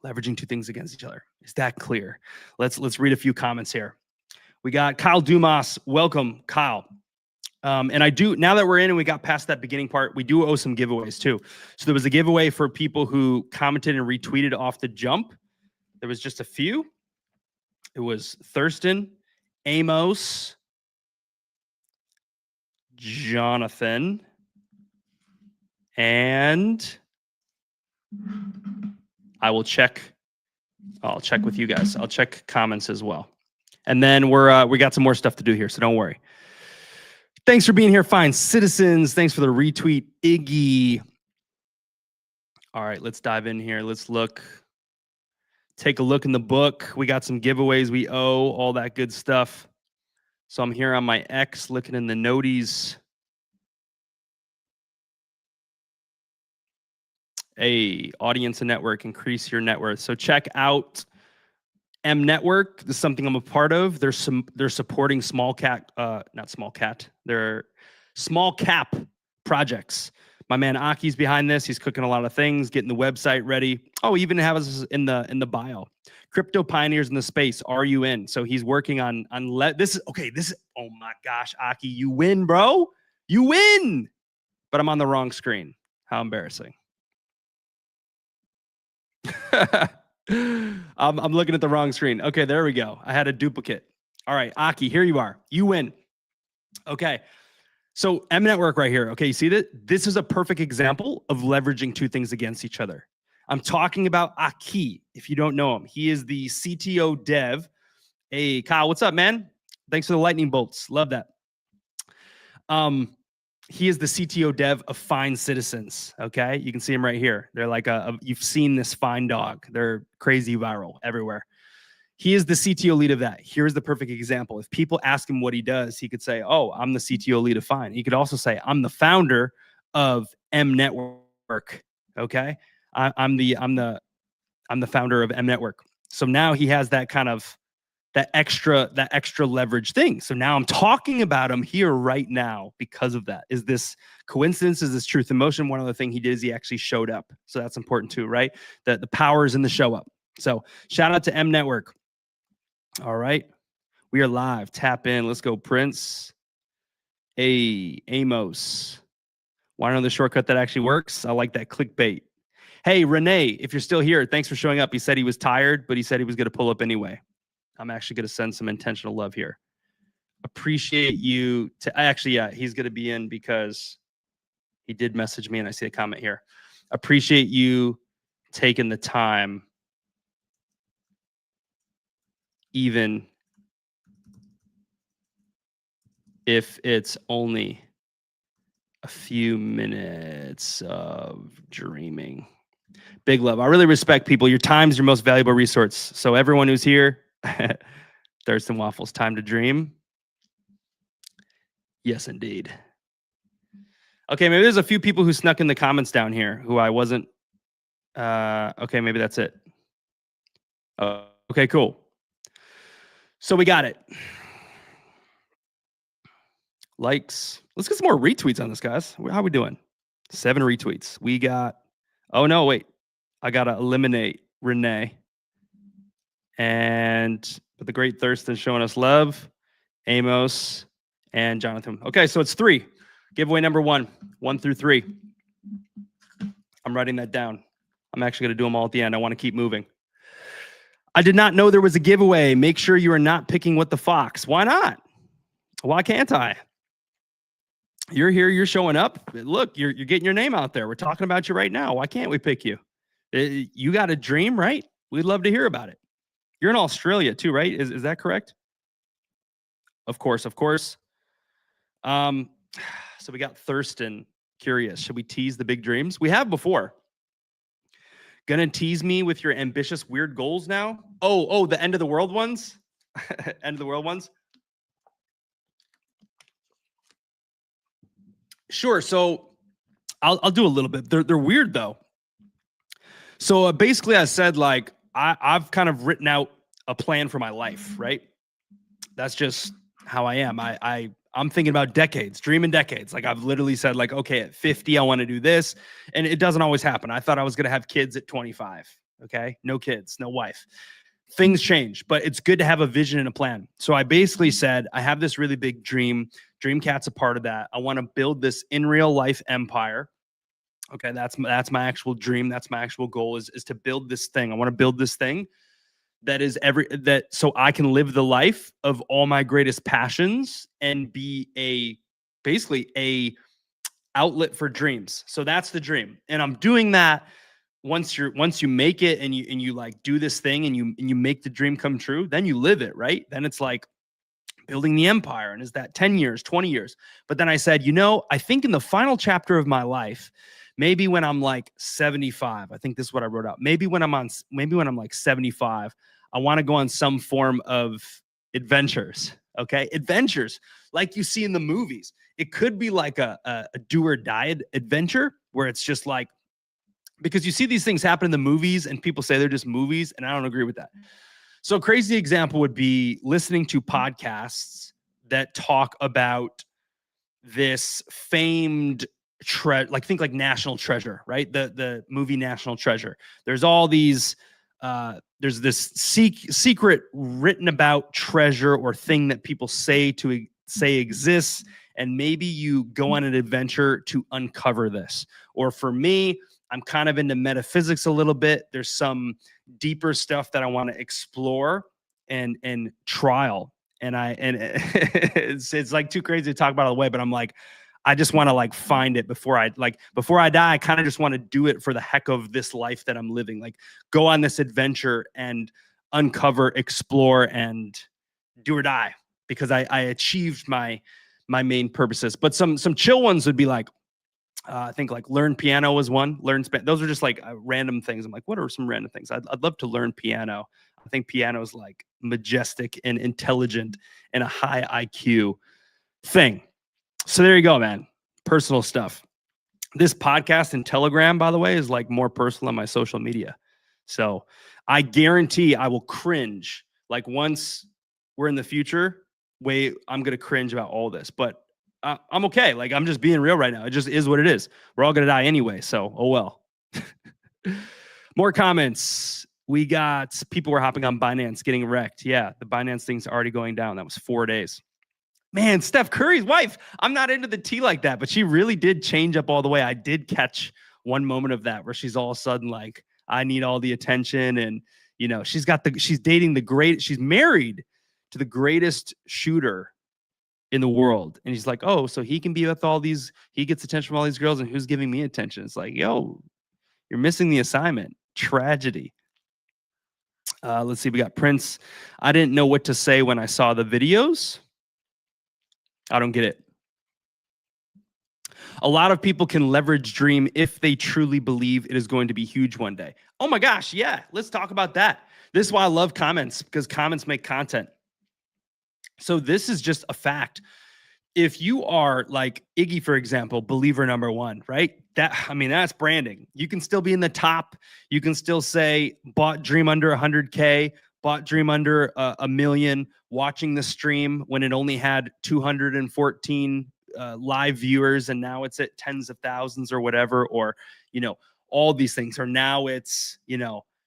leveraging 2 things against each other. Is that clear? Let's read a few comments here. We got Kyle Dumas. Welcome, Kyle. And I do, now that we're in and we got past that beginning part, we do owe some giveaways too. So there was a giveaway for people who commented and retweeted off the jump. There was just a few. It was Thurston, Amos, Jonathan. And I'll check with you guys. I'll check comments as well. And then we got some more stuff to do here, so don't worry. Thanks for being here, fine citizens. Thanks for the retweet, Iggy. All right, let's dive in here. Let's take a look in the book. We got some giveaways we owe, all that good stuff. So I'm here on my X looking in the noties. Hey, audience and network, increase your net worth. So check out M Network. This is something I'm a part of. They're supporting they're small cap projects. My man Aki's behind this. He's cooking a lot of things, getting the website ready. Oh, he even have us in the bio. Crypto pioneers in the space. Are you in? So he's working on this is oh my gosh, Aki, you win, bro. You win. But I'm on the wrong screen. How embarrassing. I'm looking at the wrong screen. Okay, there we go. I had a duplicate. All right, Aki, here you are. You win. Okay. So M Network right here. Okay, you see that? This is a perfect example of leveraging two things against each other. I'm talking about Aki, if you don't know him. He is the CTO dev. Hey, Kyle, what's up, man? Thanks for the lightning bolts. Love that. He is the CTO dev of Fine Citizens. Okay, you can see him right here. They're like you've seen this fine dog. They're crazy viral everywhere. He is the CTO lead of that. Here's the perfect example. If people ask him what he does, he could say, "Oh, I'm the CTO lead of Fine." He could also say, "I'm the founder of M Network." Okay, I'm the founder of M Network. So now he has that kind of that extra leverage thing. So now I'm talking about him here right now because of that. Is this coincidence? Is this truth in motion? One other thing he did is he actually showed up. So that's important too, right? That the power is in the show up. So shout out to M Network. All right. We are live. Tap in. Let's go, Prince. Hey, Amos. Want to know the shortcut that actually works? I like that clickbait. Hey, Renee, if you're still here, thanks for showing up. He said he was tired, but he said he was going to pull up anyway. I'm actually going to send some intentional love here. Appreciate you. Yeah, he's going to be in because he did message me and I see a comment here. Appreciate you taking the time, even if it's only a few minutes of dreaming. Big love. I really respect people. Your time is your most valuable resource. So everyone who's here, Thurston Waffles, time to dream. Yes, indeed. Okay, maybe there's a few people who snuck in the comments down here who I wasn't. Okay, maybe that's it. Okay, cool. So we got it. Likes. Let's get some more retweets on this, guys. How are we doing? 7 retweets. We got. Oh no, wait. I gotta eliminate Renee. And the great Thurston showing us love, Amos, and Jonathan. Okay, so it's 3. Giveaway number 1, 1 through 3. I'm writing that down. I'm actually going to do them all at the end. I want to keep moving. I did not know there was a giveaway. Make sure you are not picking What the Fox. Why not? Why can't I? You're here. You're showing up. Look, you're getting your name out there. We're talking about you right now. Why can't we pick you? You got a dream, right? We'd love to hear about it. You're in Australia too, right? Is that correct? Of course, of course. So we got Thurston curious. Should we tease the big dreams? We have before. Gonna tease me with your ambitious, weird goals now? Oh, the end of the world ones? End of the world ones? Sure. So I'll do a little bit. They're weird though. So basically I said like, I've kind of written out a plan for my life, right? That's just how I am. I'm thinking about decades, dreaming decades. Like I've literally said like, okay, at 50, I want to do this. And it doesn't always happen. I thought I was going to have kids at 25. Okay. No kids, no wife. Things change, but it's good to have a vision and a plan. So I basically said, I have this really big dream. Dreamcat's a part of that. I want to build this in real life empire. Okay, that's my actual dream. That's my actual goal is to build this thing. I want to build this thing that is so I can live the life of all my greatest passions and be a basically a outlet for dreams. So that's the dream. And I'm doing that once you make it and you like do this thing and you make the dream come true, then you live it, right? Then it's like building the empire. And is that 10 years, 20 years? But then I said, I think in the final chapter of my life, maybe when I'm like 75, I think this is what I wrote out. Maybe when I'm like 75, I want to go on some form of adventures. Okay. Adventures like you see in the movies. It could be like a do or die adventure where it's just like, because you see these things happen in the movies and people say they're just movies, and I don't agree with that. So a crazy example would be listening to podcasts that talk about this famed think like National Treasure, right? The movie National Treasure. There's all these there's this secret written about treasure or thing that people say exists, and maybe you go on an adventure to uncover this. Or for me, I'm kind of into metaphysics a little bit. There's some deeper stuff that I want to explore and trial. And it's like too crazy to talk about all the way, but I'm like, I just want to like find it before I die. I kind of just want to do it for the heck of this life that I'm living. Like go on this adventure and uncover, explore, and do or die, because I achieved my main purposes. But some chill ones would be like, I think like learn piano was one. Those are just like random things. I'm like, what are some random things? I'd love to learn piano. I think piano is like majestic and intelligent and a high IQ thing. So there you go, man. Personal stuff. This podcast and Telegram, by the way, is like more personal on my social media. So I guarantee I will cringe. Like once we're in the future, I'm going to cringe about all this, but I'm okay. Like I'm just being real right now. It just is what it is. We're all going to die anyway. So, oh well. More comments. We got people were hopping on Binance, getting wrecked. Yeah, the Binance thing's already going down. That was 4 days. Man, Steph Curry's wife. I'm not into the tea like that, but she really did change up all the way. I did catch one moment of that where she's all of a sudden like, I need all the attention. And, she's married to the greatest shooter in the world. And he's like, oh, so he can be with he gets attention from all these girls, and who's giving me attention? It's like, yo, you're missing the assignment. Tragedy. Let's see. We got Prince. I didn't know what to say when I saw the videos. I don't get it. A lot of people can leverage dream if they truly believe it is going to be huge one day. Oh my gosh. Yeah. Let's talk about that. This is why I love comments, because comments make content. So this is just a fact. If you are like Iggy, for example, believer number one, right? That's branding. You can still be in the top. You can still say bought dream under 100K, bought dream under a million, watching the stream when it only had 214 live viewers, and now it's at tens of thousands or whatever, or all these things. Or now it's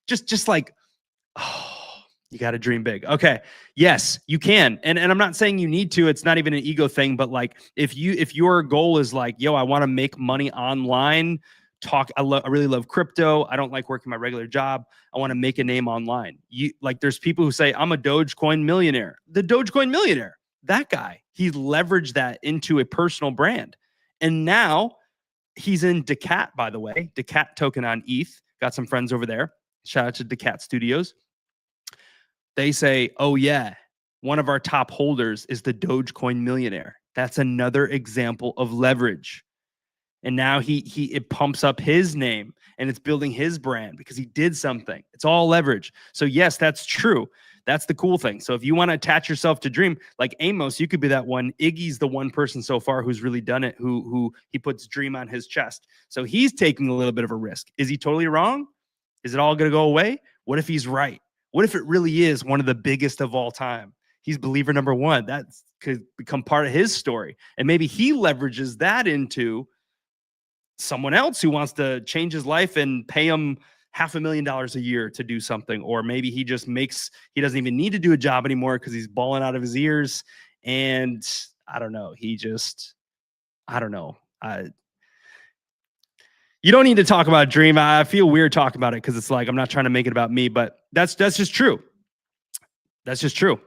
just like, oh, you got to dream big. Okay. Yes, you can. And I'm not saying you need to. It's not even an ego thing, but like if your goal is like, yo, I want to make money online, I really love crypto. I don't like working my regular job. I want to make a name online. There's people who say, I'm a Dogecoin millionaire. The Dogecoin millionaire, that guy, he leveraged that into a personal brand. And now he's in Decat, by the way, Decat token on ETH. Got some friends over there. Shout out to Decat Studios. They say, oh yeah, one of our top holders is the Dogecoin millionaire. That's another example of leverage. And now it pumps up his name and it's building his brand because he did something. It's all leverage. So yes, that's true. That's the cool thing. So if you want to attach yourself to dream, like Amos, you could be that one. Iggy's the one person so far who's really done it, who he puts dream on his chest. So he's taking a little bit of a risk. Is he totally wrong? Is it all going to go away? What if he's right? What if it really is one of the biggest of all time? He's believer number one. That could become part of his story. And maybe he leverages that into someone else who wants to change his life and pay him $500,000 a year to do something. Or maybe he doesn't even need to do a job anymore because he's balling out of his ears. And I don't know. You don't need to talk about dream. I feel weird talking about it because it's like I'm not trying to make it about me, but that's just true. That's just true.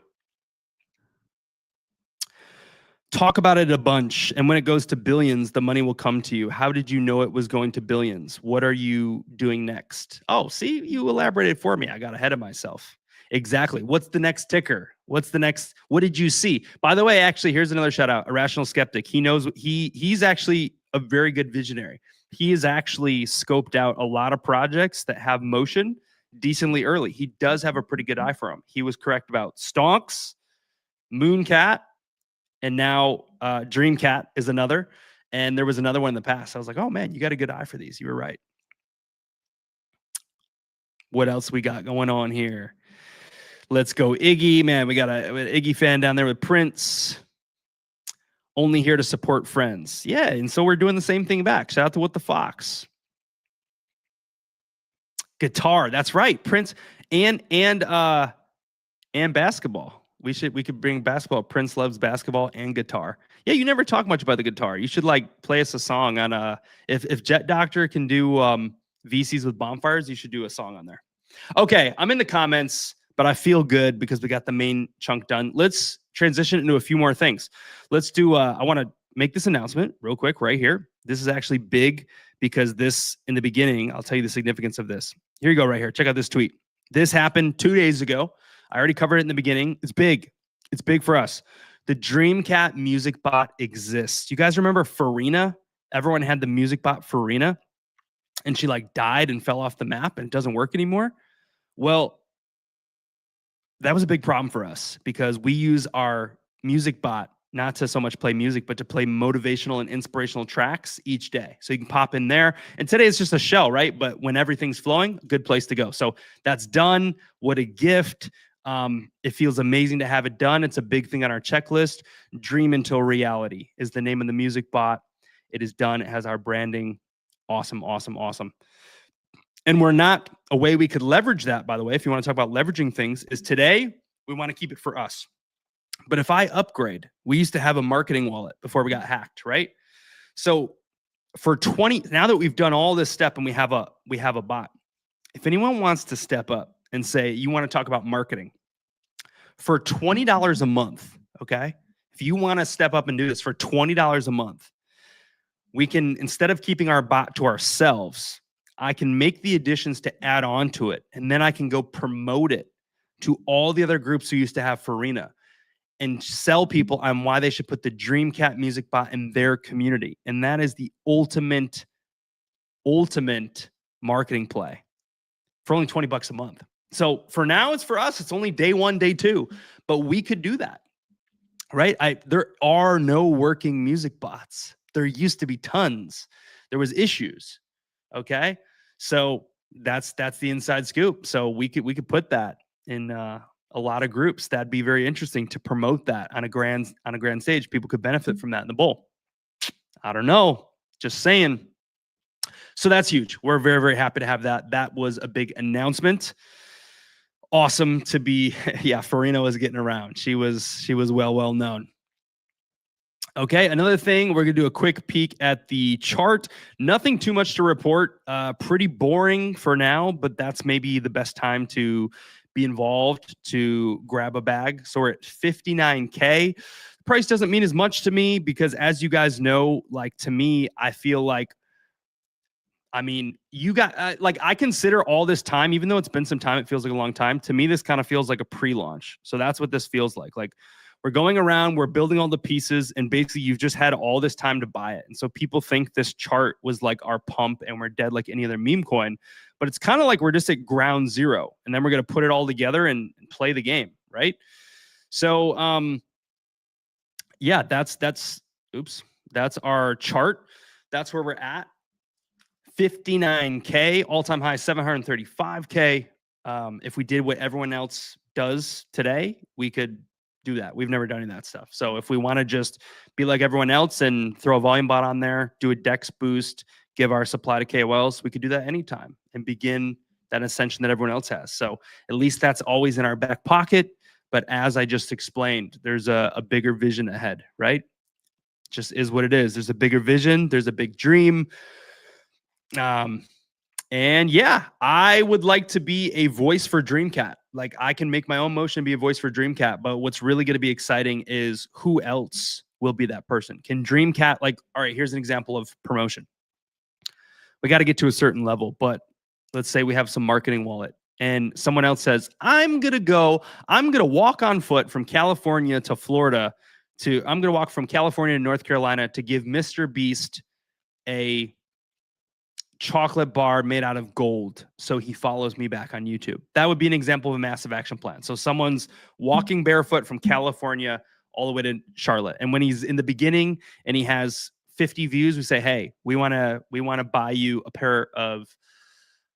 talk about it a bunch. And when it goes to billions, the money will come to you. How did you know it was going to billions? What are you doing next? Oh, see, you elaborated for me. I got ahead of myself. Exactly. What's the next ticker? What did you see? By the way, actually, here's another shout out. Irrational Skeptic. He knows he's actually a very good visionary. He has actually scoped out a lot of projects that have motion decently early. He does have a pretty good eye for them. He was correct about Stonks, Mooncat, and now Dreamcat is another. And there was another one in the past. I was like, oh man, you got a good eye for these. You were right. What else we got going on here? Let's go Iggy. Man, we got an Iggy fan down there with Prince. Only here to support friends. Yeah, and so we're doing the same thing back. Shout out to What the Fox. Guitar, that's right. Prince and basketball. We could bring basketball. Prince loves basketball and guitar. Yeah, you never talk much about the guitar. You should like play us a song on if Jet Doctor can do VCs with bonfires, you should do a song on there. Okay, I'm in the comments, but I feel good because we got the main chunk done. Let's transition into a few more things. Let's do I want to make this announcement real quick right here. This is actually big because this in the beginning, I'll tell you the significance of this. Here you go right here. Check out this tweet. This happened 2 days ago. I already covered it in the beginning. It's big. It's big for us. The Dreamcat music bot exists. You guys remember Farina? Everyone had the music bot Farina, and she like died and fell off the map and it doesn't work anymore. Well, that was a big problem for us because we use our music bot not to so much play music, but to play motivational and inspirational tracks each day. So you can pop in there. And today it's just a shell, right? But when everything's flowing, good place to go. So that's done. What a gift. It feels amazing to have it done. It's a big thing on our checklist. Dream Until Reality is the name of the music bot. It is done. It has our branding. Awesome, awesome, awesome. And we're not a way we could leverage that, by the way, if you want to talk about leveraging things, is today we want to keep it for us. But if I upgrade, we used to have a marketing wallet before we got hacked, right? So for 20, now that we've done all this step and we have a bot, if anyone wants to step up and say, you want to talk about marketing for $20 a month, okay? If you want to step up and do this for $20 a month, we can, instead of keeping our bot to ourselves, I can make the additions to add on to it. And then I can go promote it to all the other groups who used to have Farina and sell people on why they should put the Dreamcat music bot in their community. And that is the ultimate marketing play for only $20 a month. So for now, it's for us. It's only day 1, day 2, but we could do that, right? There are no working music bots. There used to be tons. There was issues. Okay. So that's the inside scoop. So we could put that in a lot of groups. That'd be very interesting to promote that on a grand stage. People could benefit from that in the bowl. I don't know. Just saying. So that's huge. We're very, very happy to have that. That was a big announcement. Awesome to be, yeah, Farina was getting around. She was well known. Okay, another thing, we're going to do a quick peek at the chart. Nothing too much to report. Pretty boring for now, but that's maybe the best time to be involved, to grab a bag. So we're at 59K. The price doesn't mean as much to me because, as you guys know, like to me, I feel like, I mean, you got, like I consider all this time, even though it's been some time, it feels like a long time. To me, this kind of feels like a pre-launch. So that's what this feels like. Like, we're going around, we're building all the pieces, and basically you've just had all this time to buy it. And so people think this chart was like our pump and we're dead like any other meme coin, but it's kind of like we're just at ground zero. And then we're going to put it all together and play the game, right? So, yeah, that's our chart. That's where we're at. 59K, all-time high, 735K. If we did what everyone else does today, we could do that. We've never done any of that stuff. So if we want to just be like everyone else and throw a volume bot on there, do a DEX boost, give our supply to KOLs, we could do that anytime and begin that ascension that everyone else has. So at least that's always in our back pocket. But as I just explained, there's a bigger vision ahead, right? Just is what it is. There's a bigger vision. There's a big dream. And yeah, I would like to be a voice for Dreamcat. Like I can make my own motion and be a voice for Dreamcat. But what's really going to be exciting is who else will be that person. Can Dreamcat, like, all right, here's an example of promotion. We got to get to a certain level, but let's say we have some marketing wallet and someone else says, I'm going to walk on foot from California to Florida I'm going to walk from California to North Carolina to give Mr. Beast a chocolate bar made out of gold so he follows me back on YouTube. That would be an example of a massive action plan. So someone's walking barefoot from California all the way to Charlotte. And when he's in the beginning and he has 50 views, we say, hey, we want to buy you a pair of,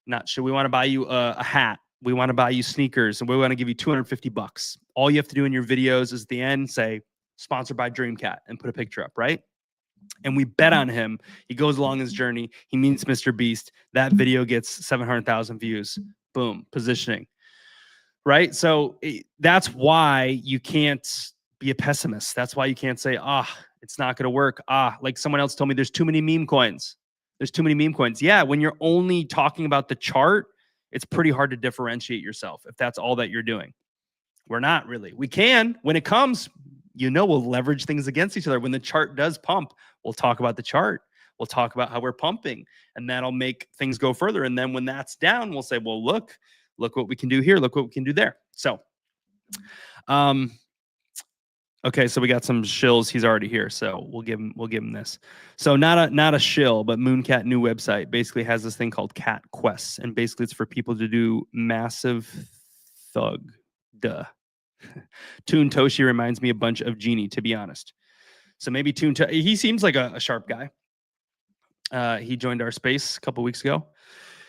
we want to buy you a hat. We want to buy you sneakers and we want to give you $250. All you have to do in your videos is at the end, say, sponsored by Dreamcat and put a picture up, right? And we bet on him. He goes along his journey. He meets Mr. Beast. That video gets 700,000 views. Boom, positioning, right? So that's why you can't be a pessimist. That's why you can't say, it's not going to work. Like someone else told me, there's too many meme coins. There's too many meme coins. Yeah, when you're only talking about the chart, it's pretty hard to differentiate yourself if that's all that you're doing. We're not really. We can when it comes. We'll leverage things against each other. When the chart does pump, we'll talk about the chart. We'll talk about how we're pumping, and that'll make things go further. And then when that's down, we'll say, well, look what we can do here. Look what we can do there. So, okay, so we got some shills. He's already here, so we'll give him this. So not a shill, but Mooncat new website basically has this thing called Cat Quests, and basically it's for people to do massive thug. Toon Toshi reminds me a bunch of Genie, to be honest. So maybe he seems like a sharp guy. He joined our space a couple weeks ago.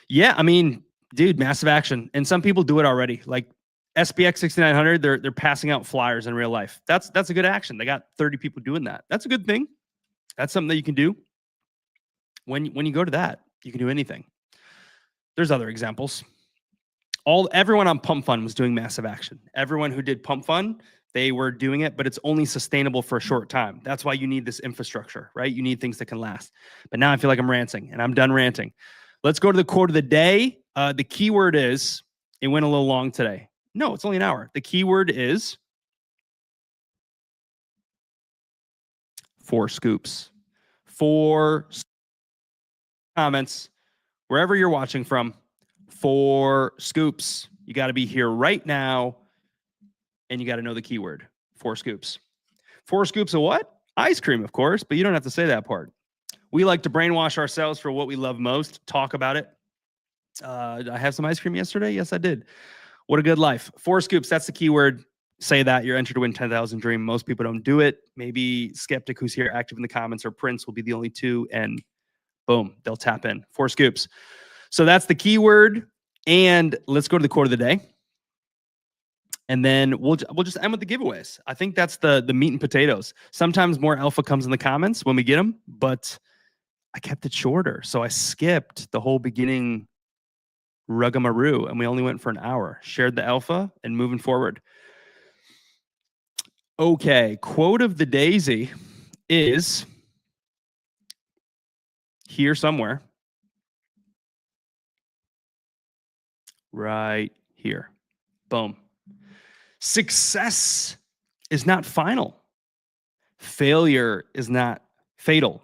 Yeah, I mean, dude, massive action. And some people do it already. Like SPX 6900, they're passing out flyers in real life. That's a good action. They got 30 people doing that. That's a good thing. That's something that you can do. When you go to that, you can do anything. There's other examples. Everyone on Pump Fun was doing massive action. Everyone who did Pump Fun, they were doing it, but it's only sustainable for a short time. That's why you need this infrastructure, right? You need things that can last. But now I feel like I'm ranting, and I'm done ranting. Let's go to the quote of the day. The keyword is, it went a little long today. No, it's only an hour. The keyword is 4 scoops. 4 comments, wherever you're watching from. 4 scoops. You got to be here right now, and you got to know the keyword. 4 scoops. 4 scoops of what? Ice cream, of course, but you don't have to say that part. We like to brainwash ourselves for what we love most. Talk about it. I have some ice cream yesterday. Yes, I did. What a good life. 4 scoops. That's the keyword. Say that. You're entered to win 10,000 Dream. Most people don't do it. Maybe Skeptic, who's here active in the comments, or Prince will be the only 2, and boom, they'll tap in. 4 scoops. So that's the keyword, and let's go to the quote of the day, and then we'll just end with the giveaways. I think that's the meat and potatoes. Sometimes more alpha comes in the comments when we get them, but I kept it shorter, so I skipped the whole beginning rugamaroo, and we only went for an hour. Shared the alpha, and moving forward. Okay, quote of the daisy is here somewhere. Right here. Boom. Success is not final. Failure is not fatal.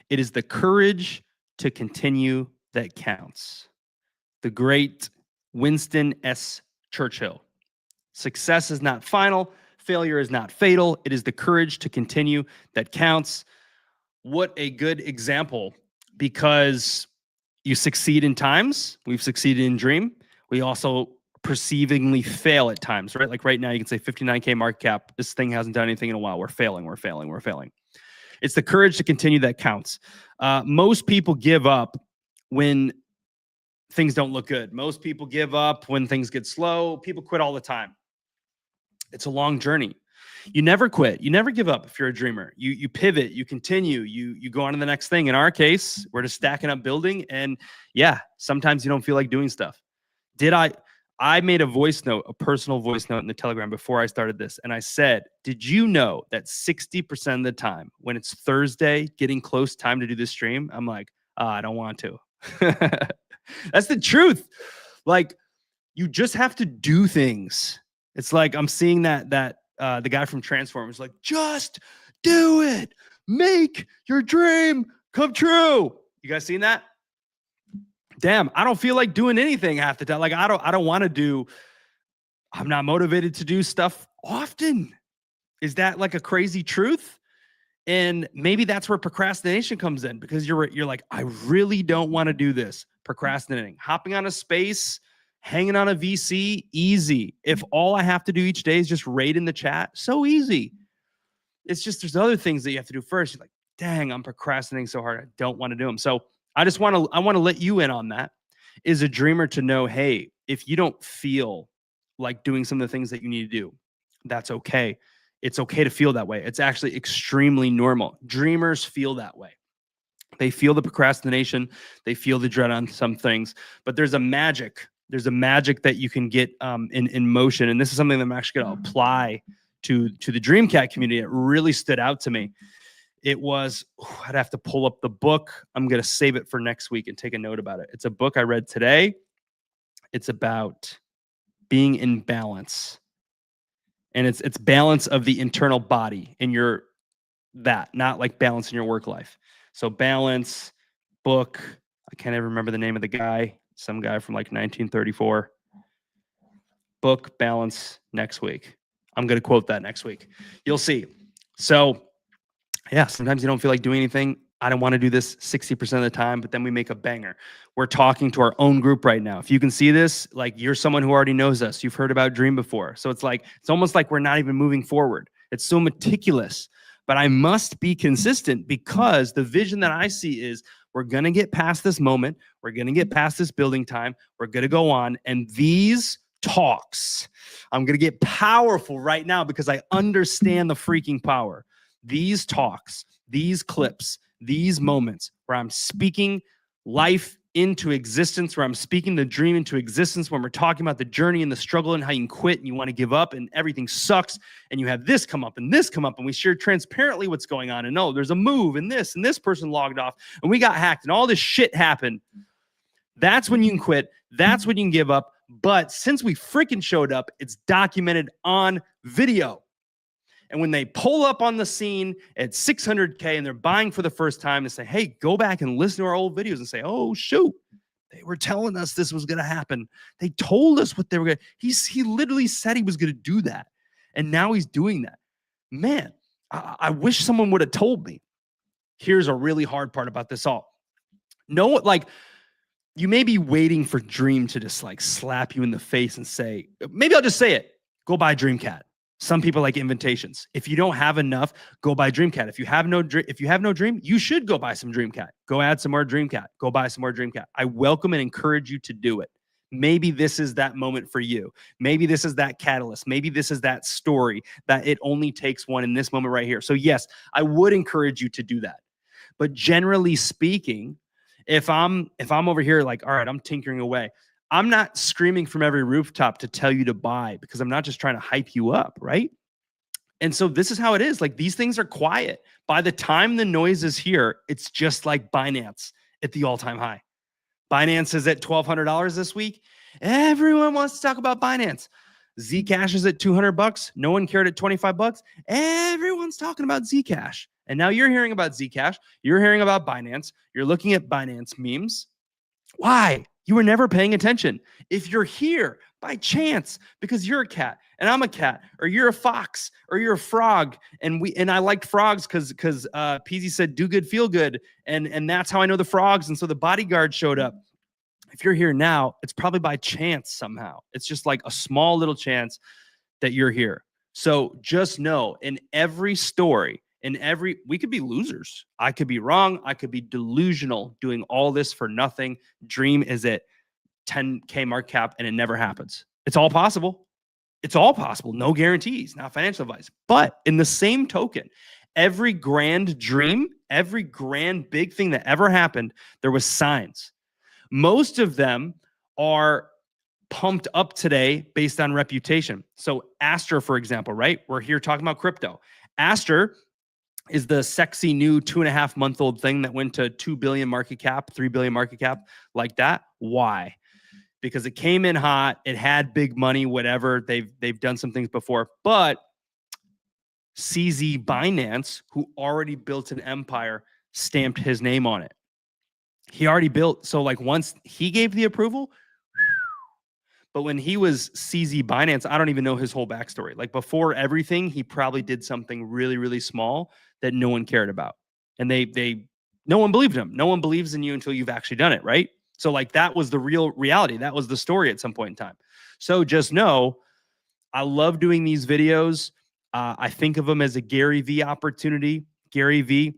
It is the courage to continue that counts. The great Winston S. Churchill. Success is not final. Failure is not fatal. It is the courage to continue that counts. What a good example, because you succeed in times. We've succeeded in Dream. We also perceivingly fail at times, right? Like right now, you can say 59K market cap. This thing hasn't done anything in a while. We're failing. It's the courage to continue that counts. Most people give up when things don't look good. Most people give up when things get slow. People quit all the time. It's a long journey. You never quit. You never give up if you're a dreamer. You pivot. You continue. You go on to the next thing. In our case, we're just stacking up building. And yeah, sometimes you don't feel like doing stuff. I made a voice note, a personal voice note in the Telegram before I started this. And I said, did you know that 60% of the time when it's Thursday, getting close time to do this stream, I'm like, I don't want to. That's the truth. Like, you just have to do things. It's like, I'm seeing that the guy from Transformers, like, just do it. Make your dream come true. You guys seen that? Damn, I don't feel like doing anything half the time. Like I don't want to do, I'm not motivated to do stuff often. Is that like a crazy truth? And maybe that's where procrastination comes in, because you're like, I really don't want to do this. Procrastinating, hopping on a space, hanging on a VC, easy. If all I have to do each day is just raid in the chat, so easy. It's just, there's other things that you have to do first. You're like, dang, I'm procrastinating so hard. I don't want to do them. So I want to let you in on that. Is a dreamer to know, hey, if you don't feel like doing some of the things that you need to do, that's okay. It's okay to feel that way. It's actually extremely normal. Dreamers feel that way. They feel the procrastination. They feel the dread on some things, but there's a magic. There's a magic that you can get in motion. And this is something that I'm actually going to apply to the Dreamcat community. It really stood out to me. It was, I'd have to pull up the book. I'm going to save it for next week and take a note about it. It's a book I read today. It's about being in balance. And it's balance of the internal body in your, not like balance in your work life. So balance, book. I can't even remember the name of the guy. Some guy from like 1934. Book, balance, next week. I'm going to quote that next week. You'll see. So yeah, sometimes you don't feel like doing anything. I don't want to do this 60% of the time, but then we make a banger. We're talking to our own group right now. If you can see this, like you're someone who already knows us. You've heard about Dream before. So it's like, it's almost like we're not even moving forward. It's so meticulous, but I must be consistent, because the vision that I see is we're going to get past this moment. We're going to get past this building time. We're going to go on. And these talks, I'm going to get powerful right now because I understand the freaking power. These talks, these clips, these moments where I'm speaking life into existence, where I'm speaking the dream into existence, when we're talking about the journey and the struggle and how you can quit and you want to give up and everything sucks and you have this come up and this come up and we share transparently what's going on and no, there's a move and this person logged off and we got hacked and all this shit happened. That's when you can quit. That's when you can give up. But since we freaking showed up, it's documented on video. And when they pull up on the scene at 600K and they're buying for the first time, they say, hey, go back and listen to our old videos and say, oh, shoot, they were telling us this was going to happen. They told us what they were going to. He literally said he was going to do that. And now he's doing that. Man, I wish someone would have told me. Here's a really hard part about this all. Like, you may be waiting for Dream to just like slap you in the face and say, maybe I'll just say it. Go buy Dreamcat. Some people like invitations. If you don't have enough, go buy Dreamcat. If you have no dream, you should go buy some Dreamcat. Go add some more Dreamcat. Go buy some more Dreamcat. I welcome and encourage you to do it. Maybe this is that moment for you. Maybe this is that catalyst. Maybe this is that story that it only takes one in this moment right here. So yes, I would encourage you to do that. But generally speaking, if I'm over here like, all right, I'm tinkering away. I'm not screaming from every rooftop to tell you to buy, because I'm not just trying to hype you up, right? And so this is how it is. Like, these things are quiet. By the time the noise is here, it's just like Binance at the all-time high. Binance is at $1,200 this week. Everyone wants to talk about Binance. Zcash is at $200. No one cared at $25. Everyone's talking about Zcash. And now you're hearing about Zcash. You're hearing about Binance. You're looking at Binance memes. Why? You were never paying attention. If you're here by chance because you're a cat and I'm a cat, or you're a fox, or you're a frog, and I liked frogs because Peasy said do good, feel good, and that's how I know the frogs, and so the bodyguard showed up. If you're here now, it's probably by chance somehow. It's just like a small little chance that you're here. So just know, in every story, we could be losers. I could be wrong. I could be delusional doing all this for nothing. Dream is at 10K market cap and it never happens. It's all possible. It's all possible. No guarantees, not financial advice. But in the same token, every grand dream, every grand big thing that ever happened, there was signs. Most of them are pumped up today based on reputation. So Aster, for example, right? We're here talking about crypto. Aster is the sexy new 2.5-month-old thing that went to 2 billion market cap, 3 billion market cap, like that. Why? Because it came in hot. It had big money, whatever. They've done some things before. But CZ Binance, who already built an empire, stamped his name on it. He already built. So like once he gave the approval, but when he was CZ Binance, I don't even know his whole backstory. Like before everything, he probably did something really, really small that no one cared about. And no one believed him. No one believes in you until you've actually done it, right? So like that was the real reality. That was the story at some point in time. So just know, I love doing these videos. I think of them as a Gary V opportunity. Gary V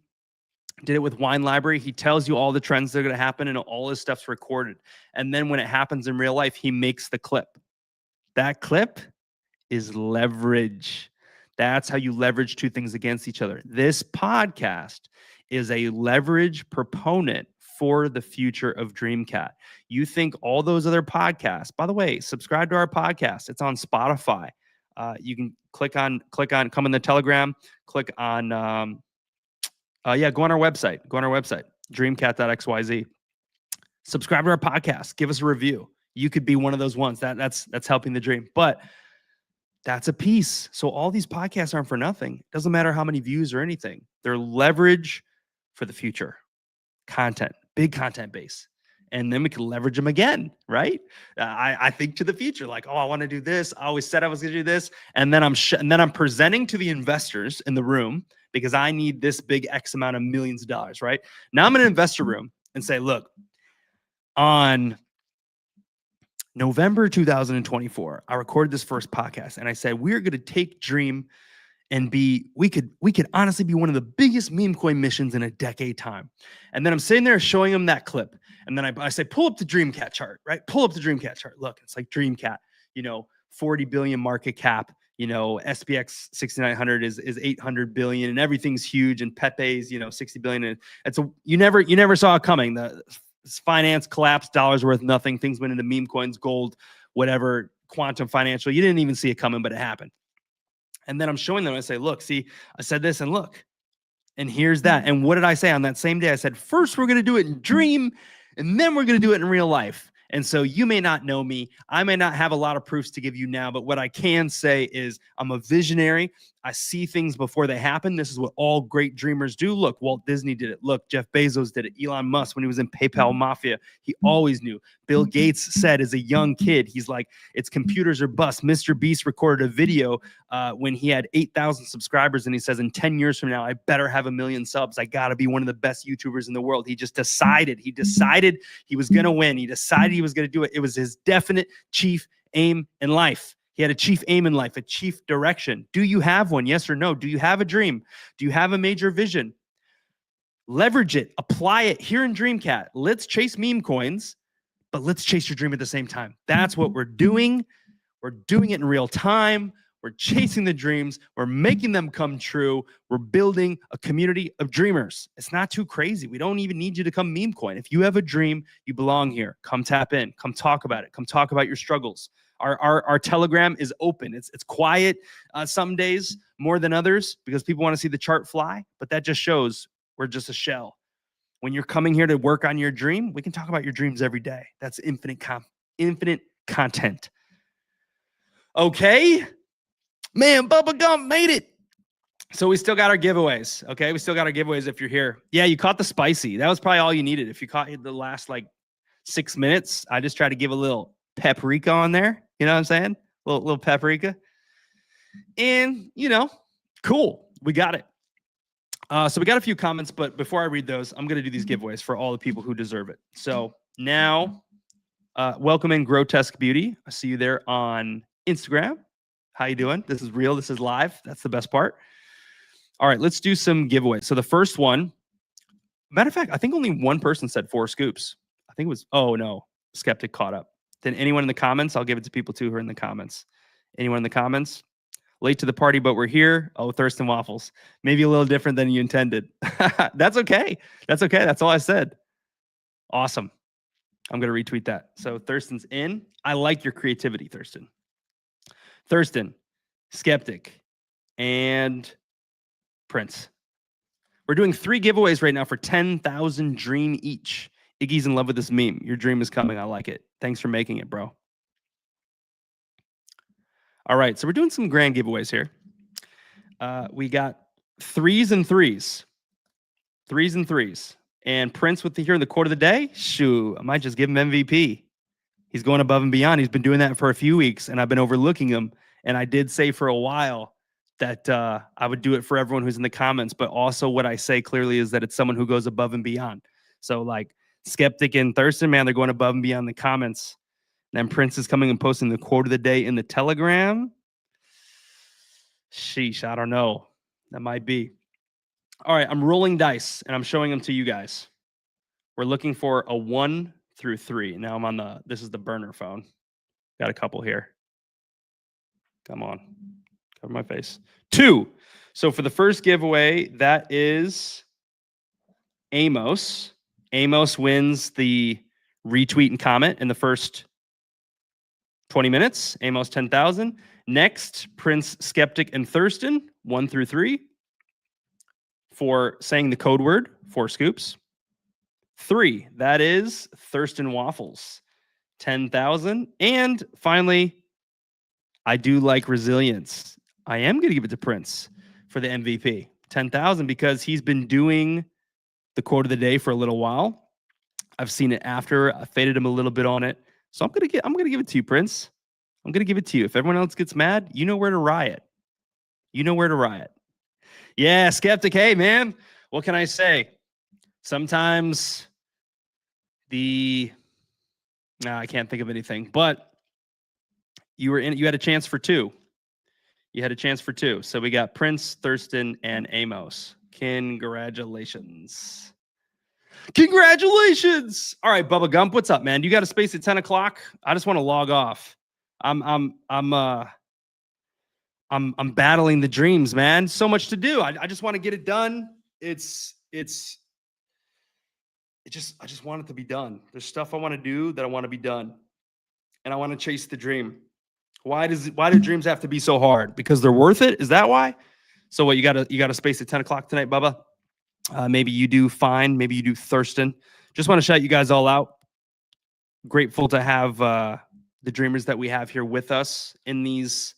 did it with Wine Library. He tells you all the trends that are going to happen and all his stuff's recorded. And then when it happens in real life, he makes the clip. That clip is leverage. That's how you leverage two things against each other. This podcast is a leverage proponent for the future of DreamCat. You think all those other podcasts, by the way, subscribe to our podcast. It's on Spotify. You can click on, come in the Telegram, click on, go on our website, dreamcat.xyz. Subscribe to our podcast, give us a review. You could be one of those ones that's helping the dream, but that's a piece. So all these podcasts aren't for nothing. It doesn't matter how many views or anything. They're leverage for the future. Content, big content base. And then we can leverage them again, right? I think to the future, like, oh, I want to do this. I always said I was going to do this. And then I'm presenting to the investors in the room because I need this big X amount of millions of dollars, right? Now I'm in an investor room and say, look, on November 2024, I recorded this first podcast and I said, we're going to take Dream and we could honestly be one of the biggest meme coin missions in a decade time. And then I'm sitting there showing them that clip. And then I say, pull up the DreamCat chart, right? Pull up the DreamCat chart. Look, it's like DreamCat, 40 billion market cap, SPX 6900 is 800 billion and everything's huge. And Pepe's, 60 billion. And you never saw it coming. The finance collapsed, dollars worth nothing. Things went into meme coins, gold, whatever, quantum financial. You didn't even see it coming, but it happened. And then I'm showing them, I say, look, see, I said this and look, and here's that. And what did I say on that same day? I said, first, we're going to do it in Dream, and then we're going to do it in real life. And so you may not know me. I may not have a lot of proofs to give you now, but what I can say is I'm a visionary. I see things before they happen. This is what all great dreamers do. Look, Walt Disney did it. Look, Jeff Bezos did it. Elon Musk, when he was in PayPal Mafia, he always knew. Bill Gates said as a young kid, he's like, it's computers or bust. Mr. Beast recorded a video when he had 8,000 subscribers. And he says, in 10 years from now, I better have 1 million subs. I got to be one of the best YouTubers in the world. He just decided. He decided he was going to win. He decided he was going to do it. It was his definite chief aim in life. He had a chief aim in life, a chief direction. Do you have one? Yes or no? Do you have a dream? Do you have a major vision? Leverage it. Apply it here in DreamCat. Let's chase meme coins, but let's chase your dream at the same time. That's what we're doing. We're doing it in real time. We're chasing the dreams. We're making them come true. We're building a community of dreamers. It's not too crazy. We don't even need you to come meme coin. If you have a dream, you belong here. Come tap in. Come talk about it. Come talk about your struggles. Our Telegram is open. It's quiet some days more than others because people want to see the chart fly, but that just shows we're just a shell. When you're coming here to work on your dream, we can talk about your dreams every day. That's infinite content. Okay? Man, Bubba Gump made it. So we still got our giveaways, okay? We still got our giveaways if you're here. Yeah, you caught the spicy. That was probably all you needed. If you caught the last 6 minutes, I just tried to give a little paprika on there. You know what I'm saying? Little paprika. And, cool. We got it. So we got a few comments, but before I read those, I'm going to do these giveaways for all the people who deserve it. So now, welcome in Grotesque Beauty. I see you there on Instagram. How you doing? This is real. This is live. That's the best part. All right, let's do some giveaways. So the first one, matter of fact, I think only one person said 4 scoops. I think it was, oh no, Skeptic caught up. Then anyone in the comments? I'll give it to people too who are in the comments. Anyone in the comments? Late to the party, but we're here. Oh, Thurston Waffles. Maybe a little different than you intended. That's okay. That's okay. That's all I said. Awesome. I'm going to retweet that. So Thurston's in. I like your creativity, Thurston. Thurston, Skeptic, and Prince. We're doing 3 giveaways right now for 10,000 Dream each. Iggy's in love with this meme. Your dream is coming. I like it. Thanks for making it, bro. All right, so we're doing some grand giveaways here. We got threes and threes. Threes and threes. And Prince with the quote of the day. Shoo, I might just give him MVP. He's going above and beyond. He's been doing that for a few weeks, and I've been overlooking him. And I did say for a while that I would do it for everyone who's in the comments, but also what I say clearly is that it's someone who goes above and beyond. So like Skeptic and Thurston, man, they're going above and beyond the comments. And then Prince is coming and posting the quote of the day in the Telegram. Sheesh, I don't know. That might be. All right, I'm rolling dice, and I'm showing them to you guys. We're looking for a 1 through 3. Now I'm on this is the burner phone. Got a couple here. Come on. Cover my face. 2. So for the first giveaway, that is Amos. Amos wins the retweet and comment in the first 20 minutes. Amos 10,000. Next, Prince, Skeptic, and Thurston, 1 through 3. For saying the code word, 4 scoops. 3, that is Thurston Waffles, 10,000. And finally, I do like resilience. I am going to give it to Prince for the MVP, 10,000, because he's been doing the quote of the day for a little while. I've seen it after. I faded him a little bit on it. So I'm going to give it to you, Prince. I'm going to give it to you. If everyone else gets mad, you know where to riot. You know where to riot. Yeah, Skeptic. Hey, man, what can I say? Sometimes I can't think of anything, but you had a chance for 2. You had a chance for 2. So we got Prince, Thurston, and Amos. Congratulations. Congratulations. All right, Bubba Gump, what's up, man? You got a space at 10 o'clock? I just want to log off. I'm battling the dreams, man. So much to do. I just want to get it done. I just want it to be done. There's stuff I want to do that I want to be done. And I want to chase the dream. Why do dreams have to be so hard? Because they're worth it? Is that why? So what, you got a space at 10 o'clock tonight, Bubba? Maybe you do fine. Maybe you do Thurston. Just want to shout you guys all out. Grateful to have the dreamers that we have here with us in these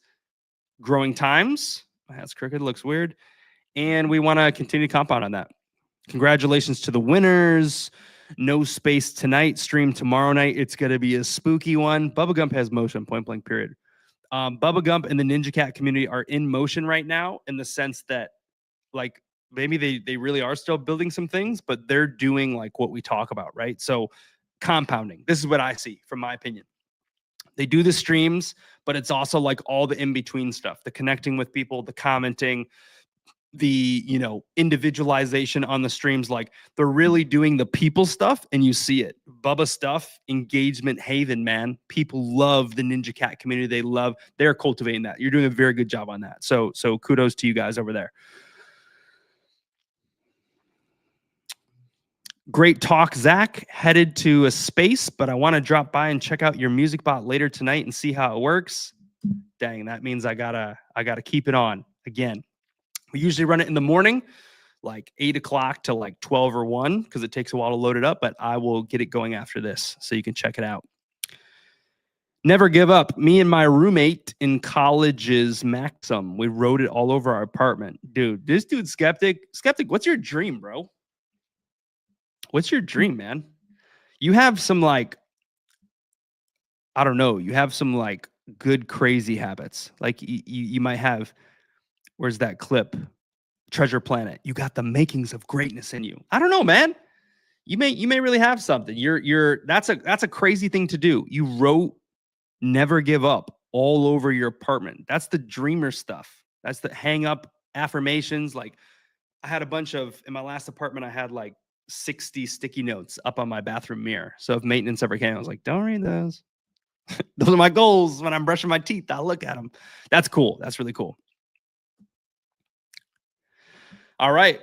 growing times. My hat's crooked, looks weird. And we want to continue to compound on that. Congratulations to the winners. No space tonight. Stream tomorrow night. It's going to be a spooky one. Bubba Gump has motion, point blank, period. Bubba Gump and the Ninja Cat community are in motion right now in the sense that, like, maybe they really are still building some things, but they're doing, like, what we talk about, right? So compounding. This is what I see, from my opinion. They do the streams, but it's also like all the in-between stuff, the connecting with people, the commenting, the, individualization on the streams. Like, they're really doing the people stuff, and you see it. Bubba stuff, engagement haven, man. People love the Ninja Cat community. They're cultivating that. You're doing a very good job on that. So kudos to you guys over there. Great talk, Zach. Headed to a space, but I want to drop by and check out your music bot later tonight and see how it works. Dang, that means I gotta keep it on again. We usually run it in the morning, like 8 o'clock to like 12 or 1, because it takes a while to load it up, but I will get it going after this so you can check it out. Never give up. Me and my roommate in college's Maxim, we wrote it all over our apartment. Dude, this dude's Skeptic, what's your dream, bro? What's your dream, man? You have some, like, I don't know. You have some, like, good, crazy habits. Like, you might have, where's that clip? Treasure Planet. You got the makings of greatness in you. I don't know, man. You may really have something. That's a crazy thing to do. You wrote never give up all over your apartment. That's the dreamer stuff. That's the hang up affirmations. Like, I had a bunch of, in my last apartment, I had like 60 sticky notes up on my bathroom mirror. So if maintenance ever came, I was like, don't read those. Those are my goals. When I'm brushing my teeth, I'll look at them. That's cool. That's really cool. All right.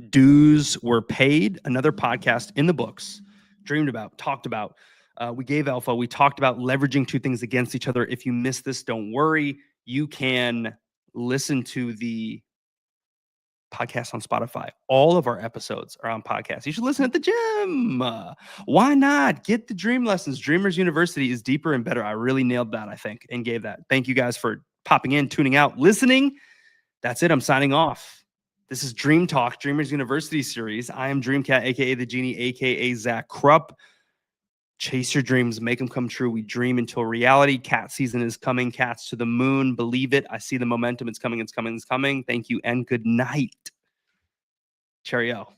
Dues were paid. Another podcast in the books. Dreamed about, talked about. We gave alpha. We talked about leveraging two things against each other. If you missed this, don't worry. You can listen to the podcast on Spotify. All of our episodes are on podcasts. You should listen at the gym. Why not? Get the dream lessons. Dreamers University is deeper and better. I really nailed that, I think, and gave that. Thank you guys for popping in, tuning out, listening. That's it. I'm signing off. This is Dream Talk, Dreamers University series. I am Dreamcat, aka the Genie, aka Zach Krupp. Chase your dreams, make them come true. We dream until reality. Cat season is coming. Cats to the moon. Believe it. I see the momentum. It's coming. It's coming. It's coming. Thank you and good night. Cheerio.